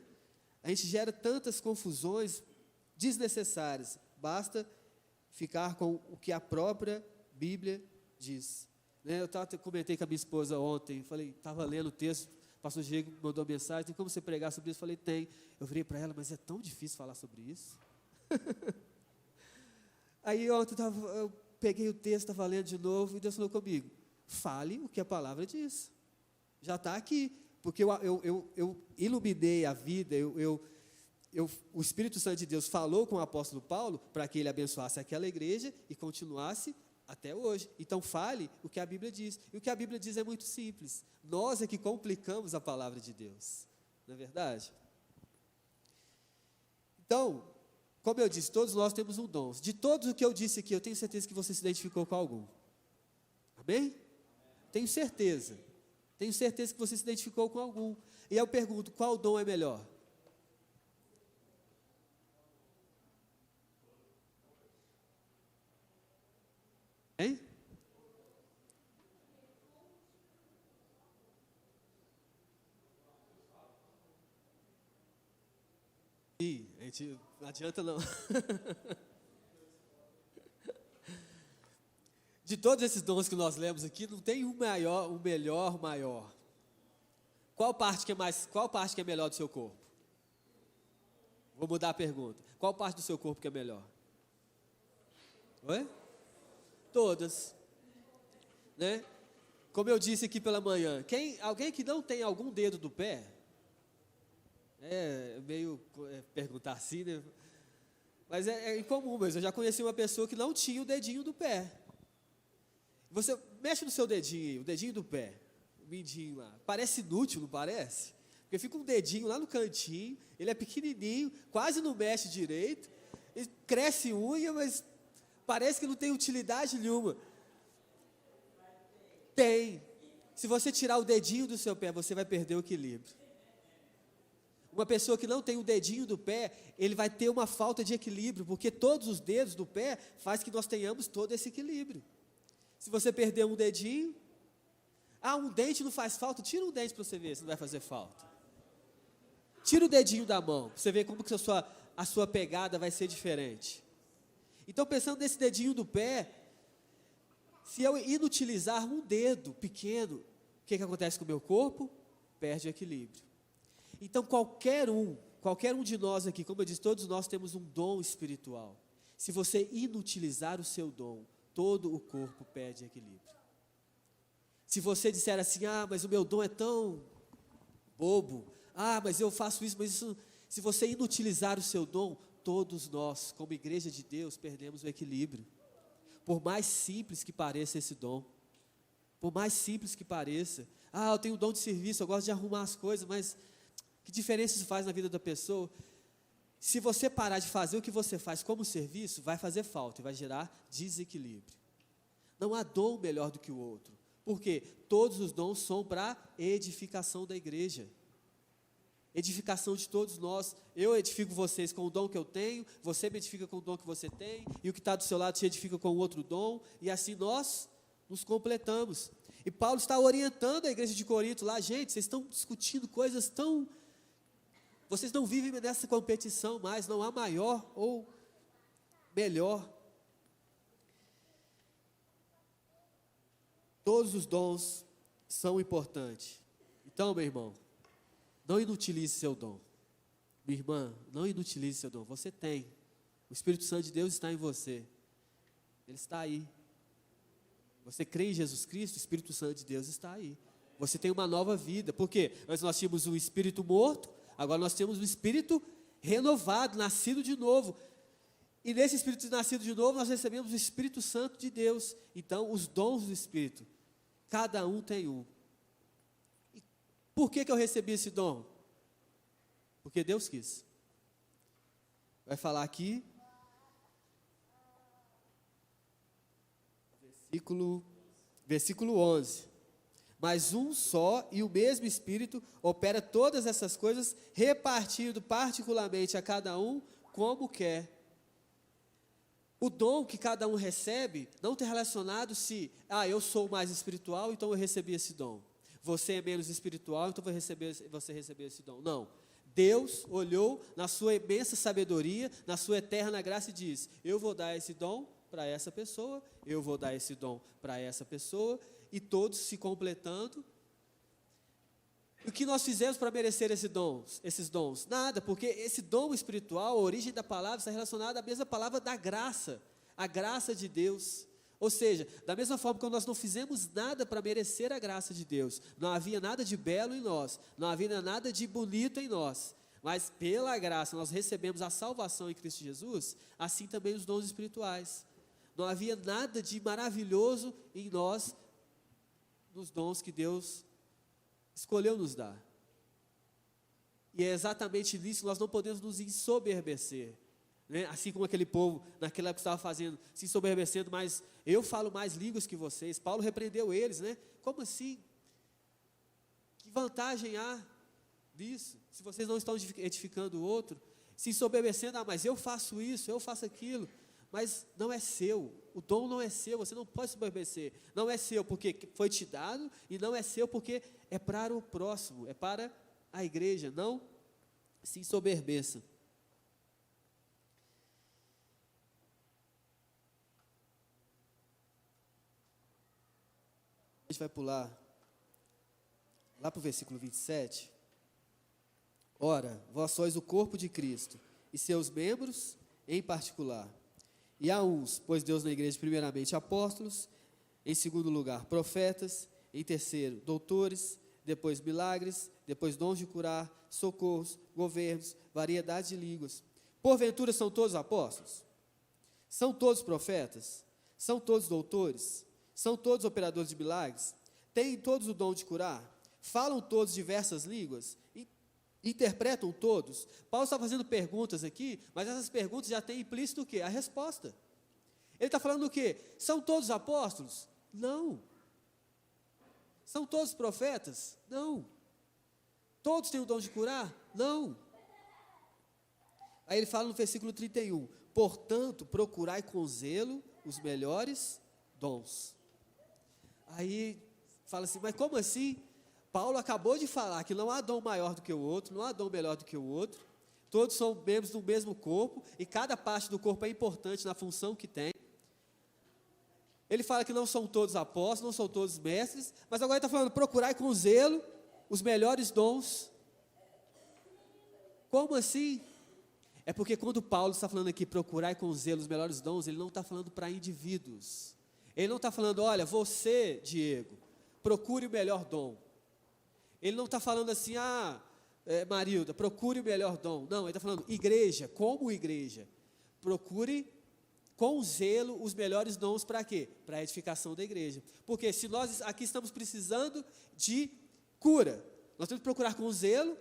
Speaker 1: A gente gera tantas confusões desnecessárias. Basta ficar com o que a própria Bíblia diz. Né? Eu comentei com a minha esposa ontem, estava lendo o texto, o pastor Diego mandou mensagem, tem como você pregar sobre isso? Eu falei, tem. Eu virei para ela, mas é tão difícil falar sobre isso. Aí ontem eu peguei o texto, estava lendo de novo, e Deus falou comigo, fale o que a palavra diz. Já está aqui, porque eu iluminei a vida, o Espírito Santo de Deus falou com o apóstolo Paulo, para que ele abençoasse aquela igreja, e continuasse até hoje. Então fale o que a Bíblia diz. E o que a Bíblia diz é muito simples. Nós é que complicamos a palavra de Deus. Não é verdade? Então, como eu disse, todos nós temos um dom. De todos o que eu disse aqui, eu tenho certeza que você se identificou com algum. Amém? Tenho certeza. Tenho certeza que você se identificou com algum. E eu pergunto, qual dom é melhor? Hein? Ih, a gente não adianta não. De todos esses dons que nós lemos aqui, não tem um maior, um melhor, maior. Qual parte que é melhor do seu corpo? Vou mudar a pergunta. Qual parte do seu corpo que é melhor? Oi? Todas, né? Como eu disse aqui pela manhã, alguém que não tem algum dedo do pé, meio perguntar assim, né? Mas é incomum, mas eu já conheci uma pessoa que não tinha o dedinho do pé. Você mexe no seu dedinho, o dedinho do pé, o mindinho lá. Parece inútil, não parece? Porque fica um dedinho lá no cantinho, ele é pequenininho, quase não mexe direito, cresce unha, mas parece que não tem utilidade nenhuma. Tem. Se você tirar o dedinho do seu pé, você vai perder o equilíbrio. Uma pessoa que não tem o dedinho do pé, ele vai ter uma falta de equilíbrio, porque todos os dedos do pé faz que nós tenhamos todo esse equilíbrio. Se você perder um dedinho, um dente não faz falta, tira um dente para você ver se não vai fazer falta. Tira o dedinho da mão, para você ver como que a sua pegada vai ser diferente. Então, pensando nesse dedinho do pé, se eu inutilizar um dedo pequeno, o que acontece com o meu corpo? Perde o equilíbrio. Então, qualquer um de nós aqui, como eu disse, todos nós temos um dom espiritual. Se você inutilizar o seu dom, todo o corpo perde equilíbrio. Se você disser assim, mas o meu dom é tão bobo, mas eu faço isso, mas isso... Se você inutilizar o seu dom, todos nós, como igreja de Deus, perdemos o equilíbrio. Por mais simples que pareça esse dom, por mais simples que pareça, eu tenho o dom de serviço, eu gosto de arrumar as coisas, mas que diferença isso faz na vida da pessoa? Se você parar de fazer o que você faz como serviço, vai fazer falta e vai gerar desequilíbrio. Não há dom melhor do que o outro, porque todos os dons são para edificação da igreja. Edificação de todos nós. Eu edifico vocês com o dom que eu tenho, você me edifica com o dom que você tem, e o que está do seu lado te edifica com o outro dom, e assim nós nos completamos. E Paulo está orientando a igreja de Corinto lá, gente, vocês estão discutindo coisas tão... Vocês não vivem nessa competição mais, não há maior ou melhor. Todos os dons são importantes. Então, meu irmão, não inutilize seu dom. Minha irmã, não inutilize seu dom. Você tem. O Espírito Santo de Deus está em você. Ele está aí. Você crê em Jesus Cristo, o Espírito Santo de Deus está aí. Você tem uma nova vida. Por quê? Antes nós tínhamos um espírito morto, agora nós temos um espírito renovado, nascido de novo. E nesse espírito nascido de novo, nós recebemos o Espírito Santo de Deus. Então, os dons do Espírito, cada um tem um. E por que eu recebi esse dom? Porque Deus quis. Vai falar aqui, versículo 11. Mas um só e o mesmo Espírito opera todas essas coisas, repartindo particularmente a cada um como quer. O dom que cada um recebe não tem relacionado se, eu sou mais espiritual, então eu recebi esse dom. Você é menos espiritual, então você recebeu esse dom. Não. Deus olhou na sua imensa sabedoria, na sua eterna graça e disse, eu vou dar esse dom para essa pessoa, eu vou dar esse dom para essa pessoa, e todos se completando. O que nós fizemos para merecer esses dons? Nada, porque esse dom espiritual, a origem da palavra, está relacionada à mesma palavra da graça, a graça de Deus. Ou seja, da mesma forma que nós não fizemos nada para merecer a graça de Deus, não havia nada de belo em nós, não havia nada de bonito em nós, mas pela graça nós recebemos a salvação em Cristo Jesus, assim também os dons espirituais. Não havia nada de maravilhoso em nós, nos dons que Deus escolheu nos dar. E é exatamente nisso que nós não podemos nos ensoberbecer, né? Assim como aquele povo naquela época estava fazendo, se ensoberbecendo, mas eu falo mais línguas que vocês. Paulo repreendeu eles, né? Como assim? Que vantagem há disso? Se vocês não estão edificando o outro, se ensoberbecendo, mas eu faço isso, eu faço aquilo, mas não é seu, o dom não é seu, você não pode se ensoberbecer, não é seu porque foi te dado, e não é seu porque é para o próximo, é para a igreja, não se ensoberbeça. A gente vai pular lá para o versículo 27. Ora, vós sois o corpo de Cristo, e seus membros em particular. E há uns, pois Deus na igreja, primeiramente apóstolos, em segundo lugar profetas, em terceiro doutores, depois milagres, depois dons de curar, socorros, governos, variedade de línguas. Porventura são todos apóstolos? São todos profetas? São todos doutores? São todos operadores de milagres? Têm todos o dom de curar? Falam todos diversas línguas? Interpretam todos? Paulo está fazendo perguntas aqui, mas essas perguntas já têm implícito o quê? A resposta. Ele está falando o quê? São todos apóstolos? Não. São todos profetas? Não. Todos têm o dom de curar? Não. Aí ele fala no versículo 31, portanto, procurai com zelo os melhores dons. Aí fala assim, mas como assim? Paulo acabou de falar que não há dom maior do que o outro, não há dom melhor do que o outro, todos são membros do mesmo corpo, e cada parte do corpo é importante na função que tem. Ele fala que não são todos apóstolos, não são todos mestres, mas agora ele está falando, procurai com zelo os melhores dons. Como assim? É porque quando Paulo está falando aqui, procurai com zelo os melhores dons, ele não está falando para indivíduos. Ele não está falando, olha, você, Diego, procure o melhor dom. Ele não está falando assim, Marilda, procure o melhor dom. Não, ele está falando, igreja, como igreja, procure com zelo os melhores dons para quê? Para a edificação da igreja. Porque se nós aqui estamos precisando de cura, nós temos que procurar com zelo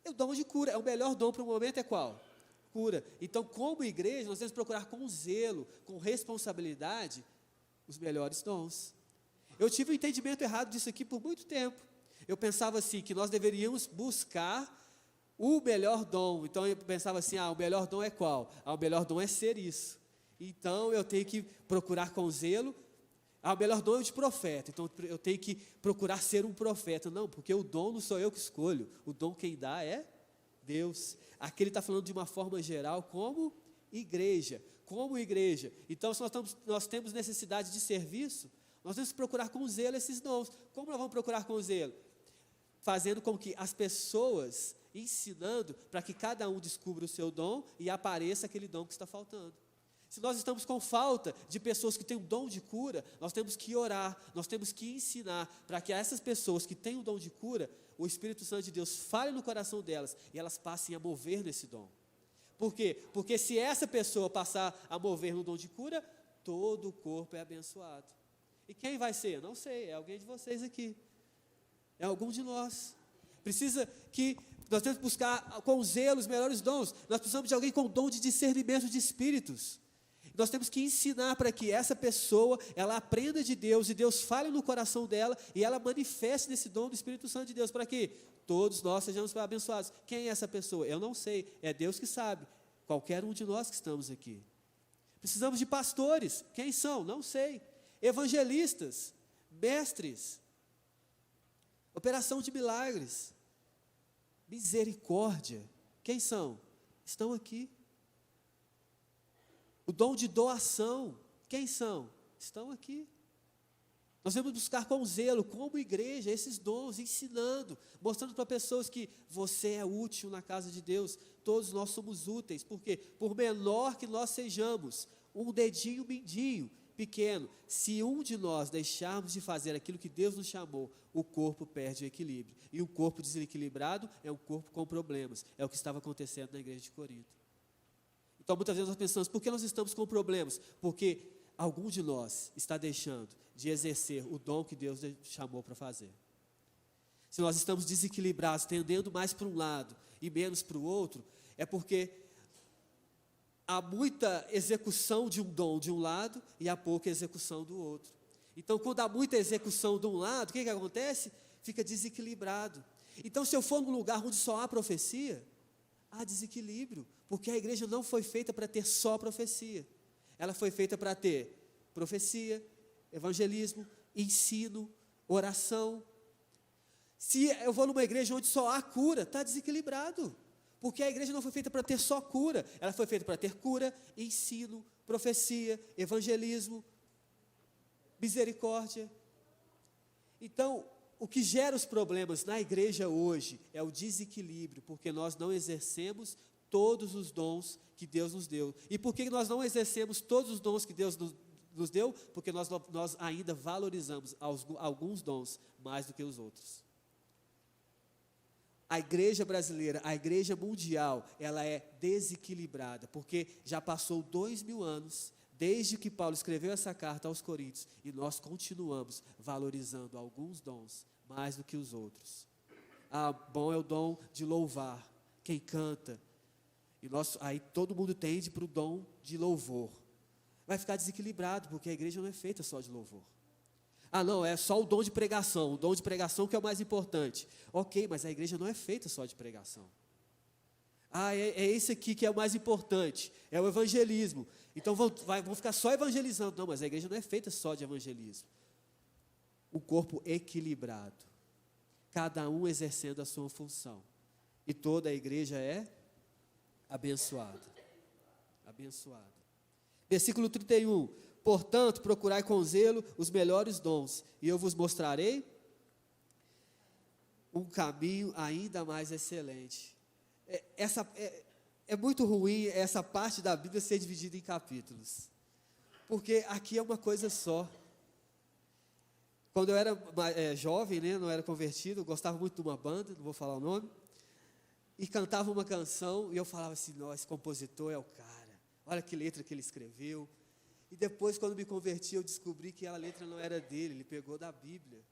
Speaker 1: o dom de cura. O melhor dom para o momento é qual? Cura. Então, como igreja, nós temos que procurar com zelo, com responsabilidade, os melhores dons. Eu tive um entendimento errado disso aqui por muito tempo. Eu pensava assim, que nós deveríamos buscar o melhor dom. Então eu pensava assim, o melhor dom é qual? O melhor dom é ser isso. Então eu tenho que procurar com zelo, o melhor dom é de profeta. Então eu tenho que procurar ser um profeta. Não, porque o dom não sou eu que escolho. O dom quem dá é Deus. Aqui ele está falando de uma forma geral, como igreja. Como igreja. Então se nós temos necessidade de serviço, nós temos que procurar com zelo esses dons. Como nós vamos procurar com zelo? Fazendo com que as pessoas, ensinando para que cada um descubra o seu dom e apareça aquele dom que está faltando. Se nós estamos com falta de pessoas que têm o dom de cura, nós temos que orar, nós temos que ensinar para que essas pessoas que têm o dom de cura, o Espírito Santo de Deus fale no coração delas e elas passem a mover nesse dom. Por quê? Porque se essa pessoa passar a mover no dom de cura, todo o corpo é abençoado. E quem vai ser? Não sei, é alguém de vocês aqui. É algum de nós. Precisa que nós temos que buscar com zelo os melhores dons. Nós precisamos de alguém com dom de discernimento de espíritos. Nós temos que ensinar para que essa pessoa, ela aprenda de Deus e Deus fale no coração dela e ela manifeste nesse dom do Espírito Santo de Deus para que todos nós sejamos abençoados. Quem é essa pessoa? Eu não sei, é Deus que sabe. Qualquer um de nós que estamos aqui. Precisamos de pastores. Quem são? Não sei. Evangelistas, mestres, operação de milagres, misericórdia. Quem são? Estão aqui. O dom de doação. Quem são? Estão aqui. Nós vamos buscar com zelo, como igreja, esses dons, ensinando, mostrando para pessoas que você é útil na casa de Deus. Todos nós somos úteis. Por quê? Por menor que nós sejamos, um dedinho mindinho, pequeno, se um de nós deixarmos de fazer aquilo que Deus nos chamou, o corpo perde o equilíbrio. E um corpo desequilibrado é um corpo com problemas. É o que estava acontecendo na igreja de Corinto. Então, muitas vezes nós pensamos, por que nós estamos com problemas? Porque algum de nós está deixando de exercer o dom que Deus chamou para fazer. Se nós estamos desequilibrados, tendendo mais para um lado e menos para o outro, é porque há muita execução de um dom de um lado e há pouca execução do outro. Então, quando há muita execução de um lado, o que acontece? Fica desequilibrado. Então, se eu for num lugar onde só há profecia, há desequilíbrio, porque a igreja não foi feita para ter só profecia. Ela foi feita para ter profecia, evangelismo, ensino, oração. Se eu vou numa igreja onde só há cura, está desequilibrado. Porque a igreja não foi feita para ter só cura. Ela foi feita para ter cura, ensino, profecia, evangelismo, misericórdia. Então, o que gera os problemas na igreja hoje é o desequilíbrio, porque nós não exercemos todos os dons que Deus nos deu. E por que nós não exercemos todos os dons que Deus nos deu? Porque nós ainda valorizamos alguns dons mais do que os outros. A igreja brasileira, a igreja mundial, ela é desequilibrada, porque já passou 2000 anos, desde que Paulo escreveu essa carta aos Coríntios, e nós continuamos valorizando alguns dons mais do que os outros. Bom é o dom de louvar, quem canta, e aí todo mundo tende para o dom de louvor. Vai ficar desequilibrado, porque a igreja não é feita só de louvor. Não, é só o dom de pregação que é o mais importante. Ok, mas a igreja não é feita só de pregação. É esse aqui que é o mais importante, é o evangelismo. Então vão ficar só evangelizando. Não, mas a igreja não é feita só de evangelismo. Um corpo equilibrado, cada um exercendo a sua função. E toda a igreja é abençoada. Abençoada. Versículo 31. Portanto, procurai com zelo os melhores dons, e eu vos mostrarei um caminho ainda mais excelente. É muito ruim essa parte da Bíblia ser dividida em capítulos, porque aqui é uma coisa só. Quando eu era jovem, não era convertido, eu gostava muito de uma banda, não vou falar o nome, e cantava uma canção, e eu falava assim, nossa, esse compositor é o cara, olha que letra que ele escreveu. E depois, quando me converti, eu descobri que a letra não era dele, ele pegou da Bíblia,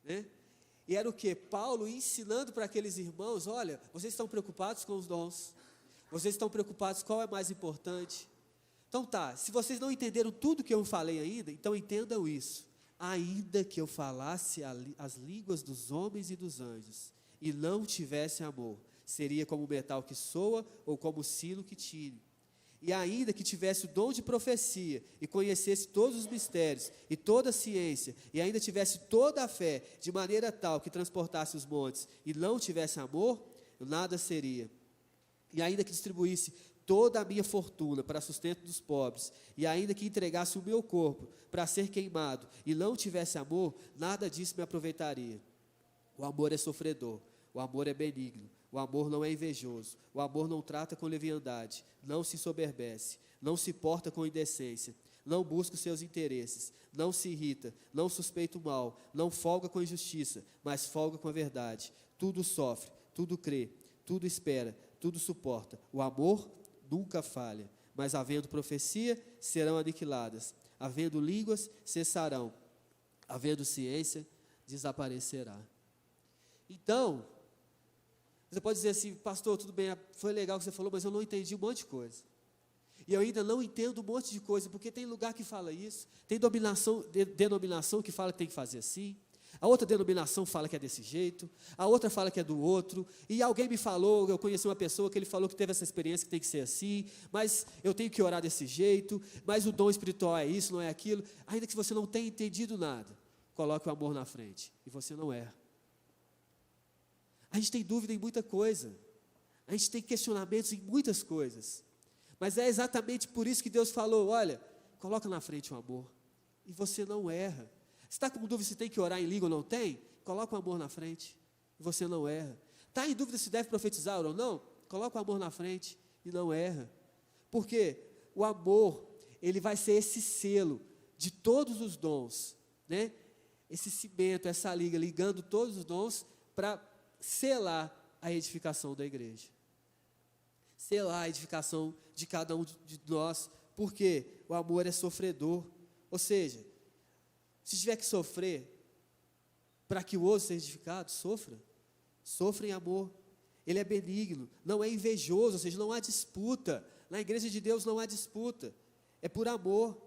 Speaker 1: né? E era o quê? Paulo ensinando para aqueles irmãos, olha, vocês estão preocupados com os dons, vocês estão preocupados qual é mais importante. Então se vocês não entenderam tudo que eu falei ainda, então entendam isso. Ainda que eu falasse as línguas dos homens e dos anjos, e não tivesse amor, seria como o metal que soa, ou como o sino que tine. E ainda que tivesse o dom de profecia, e conhecesse todos os mistérios, e toda a ciência, e ainda tivesse toda a fé, de maneira tal que transportasse os montes, e não tivesse amor, nada seria. E ainda que distribuísse toda a minha fortuna para sustento dos pobres, e ainda que entregasse o meu corpo para ser queimado, e não tivesse amor, nada disso me aproveitaria. O amor é sofredor, o amor é benigno. O amor não é invejoso, o amor não trata com leviandade, não se soberbece, não se porta com indecência, não busca os seus interesses, não se irrita, não suspeita o mal, não folga com a injustiça, mas folga com a verdade. Tudo sofre, tudo crê, tudo espera, tudo suporta. O amor nunca falha, mas havendo profecia, serão aniquiladas, havendo línguas, cessarão, havendo ciência, desaparecerá. Então, você pode dizer assim, pastor, tudo bem, foi legal o que você falou, mas eu não entendi um monte de coisa. E eu ainda não entendo um monte de coisa, porque tem lugar que fala isso, tem denominação que fala que tem que fazer assim, a outra denominação fala que é desse jeito, a outra fala que é do outro, e alguém me falou, eu conheci uma pessoa que ele falou que teve essa experiência que tem que ser assim, mas eu tenho que orar desse jeito, mas o dom espiritual é isso, não é aquilo. Ainda que você não tenha entendido nada, coloque o amor na frente, e você não erra. A gente tem dúvida em muita coisa, a gente tem questionamentos em muitas coisas, mas é exatamente por isso que Deus falou, olha, coloca na frente o amor, e você não erra. Você está com dúvida se tem que orar em língua ou não tem? Coloca o amor na frente, e você não erra. Está em dúvida se deve profetizar ou não? Coloca o amor na frente, e não erra. Porque o amor, ele vai ser esse selo de todos os dons, né? Esse cimento, essa liga, ligando todos os dons para selar a edificação da igreja, selar a edificação de cada um de nós, porque o amor é sofredor, ou seja, se tiver que sofrer para que o outro seja edificado, sofra em amor. Ele é benigno, não é invejoso, ou seja, não há disputa, Na igreja de Deus não há disputa, é por amor.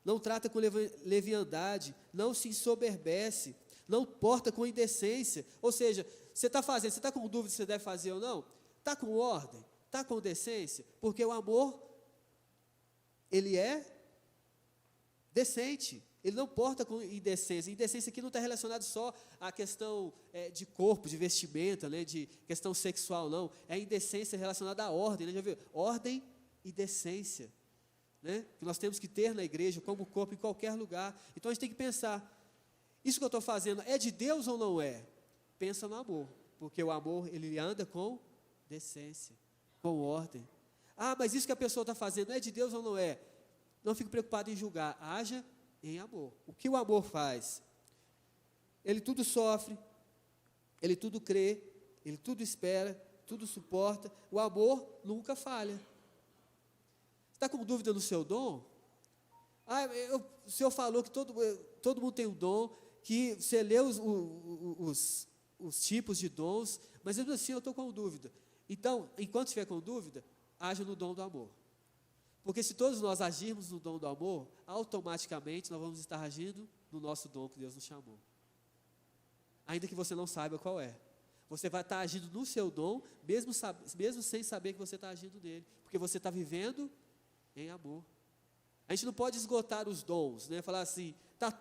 Speaker 1: Não trata com leviandade, não se ensoberbece, não porta com indecência. Ou seja, você está com dúvida se você deve fazer ou não? Está com ordem? Está com decência? Porque o amor, ele é decente. Ele não porta com indecência. Indecência aqui não está relacionado só à questão de corpo, de vestimenta, né, de questão sexual, não. É indecência relacionada à ordem, né, já viu? Ordem e decência, né, que nós temos que ter na igreja, como corpo, em qualquer lugar. Então a gente tem que pensar, isso que eu estou fazendo é de Deus ou não é? Pensa no amor, porque o amor, ele anda com decência, com ordem. Ah, mas isso que a pessoa está fazendo é de Deus ou não é? Não fique preocupado em julgar, haja em amor. O que o amor faz? Ele tudo sofre, ele tudo crê, ele tudo espera, tudo suporta. O amor nunca falha. Está com dúvida no seu dom? O Senhor falou que todo mundo tem um dom, que você lê os tipos de dons, mas mesmo assim eu estou com dúvida. Então, enquanto estiver com dúvida, haja no dom do amor. Porque se todos nós agirmos no dom do amor, automaticamente nós vamos estar agindo no nosso dom que Deus nos chamou. Ainda que você não saiba qual é. Você vai estar agindo no seu dom, mesmo sem saber que você está agindo nele. Porque você está vivendo em amor. A gente não pode esgotar os dons, né? Falar assim,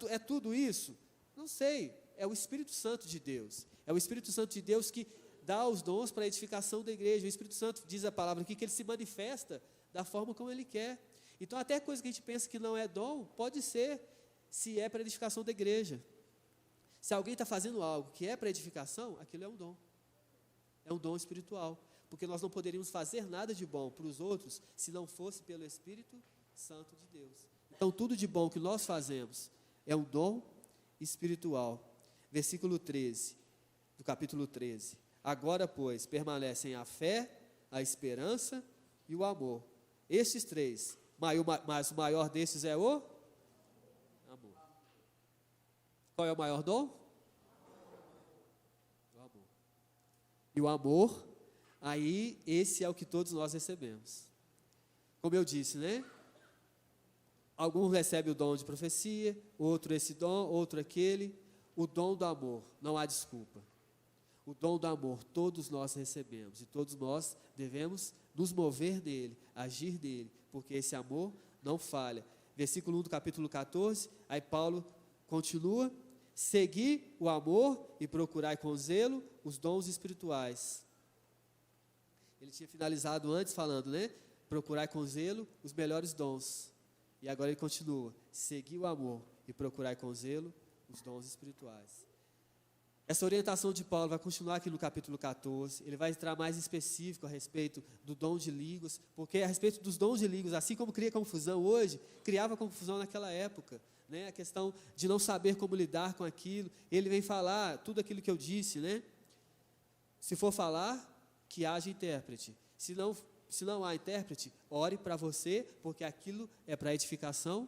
Speaker 1: é tudo isso? Não sei, é o Espírito Santo de Deus. É o Espírito Santo de Deus que dá os dons para a edificação da igreja. O Espírito Santo, diz a palavra aqui, que ele se manifesta da forma como ele quer. Então, até coisa que a gente pensa que não é dom, pode ser, se é para a edificação da igreja. Se alguém está fazendo algo que é para edificação, aquilo é um dom. É um dom espiritual. Porque nós não poderíamos fazer nada de bom para os outros, se não fosse pelo Espírito Santo de Deus. Então, tudo de bom que nós fazemos é um dom espiritual. Versículo 13, do capítulo 13. Agora, pois, permanecem a fé, a esperança e o amor. Estes três, mas o maior desses é o amor. Qual é o maior dom? O amor. E o amor, aí, esse é o que todos nós recebemos. Como eu disse, né? Alguns recebem o dom de profecia, outro esse dom, outro aquele. O dom do amor, não há desculpa. O dom do amor, todos nós recebemos. E todos nós devemos nos mover nele, agir nele. Porque esse amor não falha. Versículo 1 do capítulo 14, aí Paulo continua. Segui o amor e procurai com zelo os dons espirituais. Ele tinha finalizado antes falando, né? Procurai com zelo os melhores dons. E agora ele continua. Segui o amor e procurai com zelo os dons espirituais. Essa orientação de Paulo vai continuar aqui no capítulo 14, ele vai entrar mais específico a respeito do dom de línguas, porque a respeito dos dons de línguas, assim como cria confusão hoje, criava confusão naquela época, né? A questão de não saber como lidar com aquilo, ele vem falar tudo aquilo que eu disse, né? Se for falar, que haja intérprete, se não há intérprete, ore para você, porque aquilo é para edificação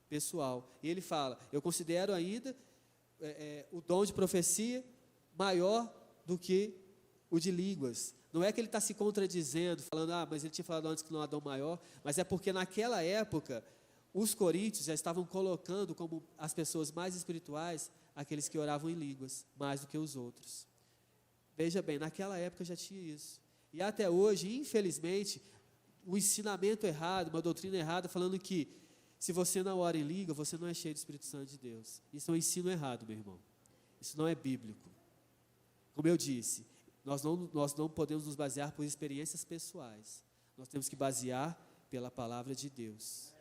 Speaker 1: pessoal. E ele fala, eu considero ainda o dom de profecia maior do que o de línguas. Não é que ele está se contradizendo, falando, mas ele tinha falado antes que não há dom maior, mas é porque naquela época, os coríntios já estavam colocando como as pessoas mais espirituais, aqueles que oravam em línguas, mais do que os outros. Veja bem, naquela época já tinha isso. E até hoje, infelizmente, um ensinamento errado, uma doutrina errada, falando que se você não ora em língua, você não é cheio do Espírito Santo de Deus. Isso é um ensino errado, meu irmão. Isso não é bíblico. Como eu disse, nós não podemos nos basear por experiências pessoais. Nós temos que basear pela palavra de Deus.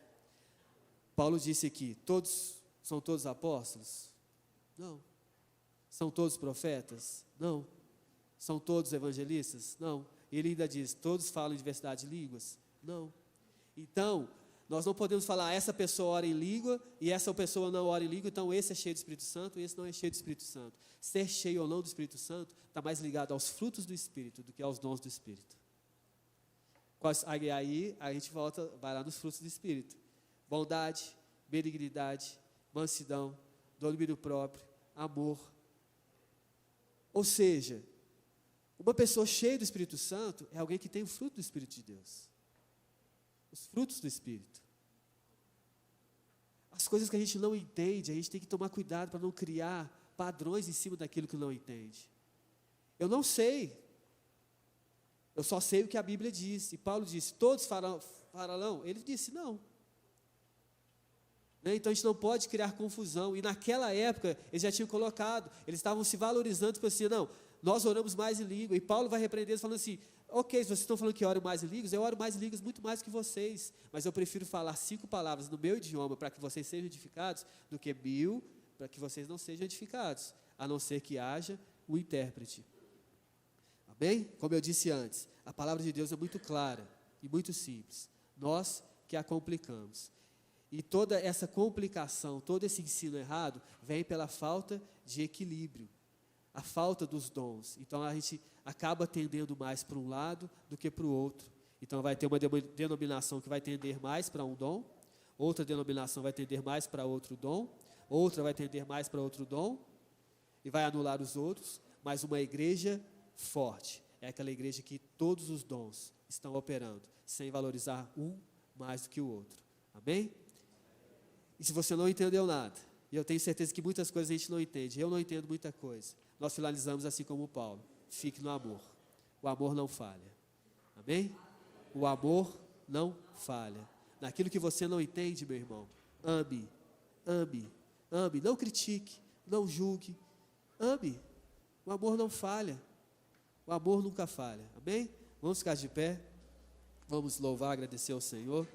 Speaker 1: Paulo disse aqui, são todos apóstolos? Não. São todos profetas? Não. São todos evangelistas? Não. Ele ainda diz, todos falam em diversidade de línguas? Não. Então, nós não podemos falar, essa pessoa ora em língua e essa pessoa não ora em língua, então esse é cheio do Espírito Santo e esse não é cheio do Espírito Santo. Ser cheio ou não do Espírito Santo está mais ligado aos frutos do Espírito do que aos dons do Espírito. Aí a gente vai lá nos frutos do Espírito. Bondade, benignidade, mansidão, domínio próprio, amor. Ou seja, uma pessoa cheia do Espírito Santo é alguém que tem o fruto do Espírito de Deus. Os frutos do Espírito. As coisas que a gente não entende, a gente tem que tomar cuidado para não criar padrões em cima daquilo que não entende. Eu não sei. Eu só sei o que a Bíblia diz. E Paulo disse, todos farão? Ele disse, não. Então a gente não pode criar confusão. E naquela época, eles já tinham colocado, eles estavam se valorizando, tipo assim, não, nós oramos mais em língua. E Paulo vai repreender eles falando assim, ok, se vocês estão falando que eu oro mais em línguas, eu oro mais em línguas muito mais que vocês. Mas eu prefiro falar 5 palavras no meu idioma para que vocês sejam edificados, do que 1000 para que vocês não sejam edificados. A não ser que haja um intérprete. Amém? Como eu disse antes, a palavra de Deus é muito clara e muito simples. Nós que a complicamos. E toda essa complicação, todo esse ensino errado, vem pela falta de equilíbrio, a falta dos dons. Então a gente acaba tendendo mais para um lado do que para o outro. Então vai ter uma denominação que vai tender mais para um dom, outra denominação vai tender mais para outro dom, outra vai tender mais para outro dom, e vai anular os outros, mas uma igreja forte é aquela igreja que todos os dons estão operando, sem valorizar um mais do que o outro. Amém? E se você não entendeu nada, e eu tenho certeza que muitas coisas a gente não entende, eu não entendo muita coisa, nós finalizamos assim como Paulo, fique no amor, o amor não falha. Amém? O amor não falha. Naquilo que você não entende, meu irmão, ame, ame, ame, não critique, não julgue, ame, o amor não falha, o amor nunca falha. Amém? Vamos ficar de pé, vamos louvar, agradecer ao Senhor.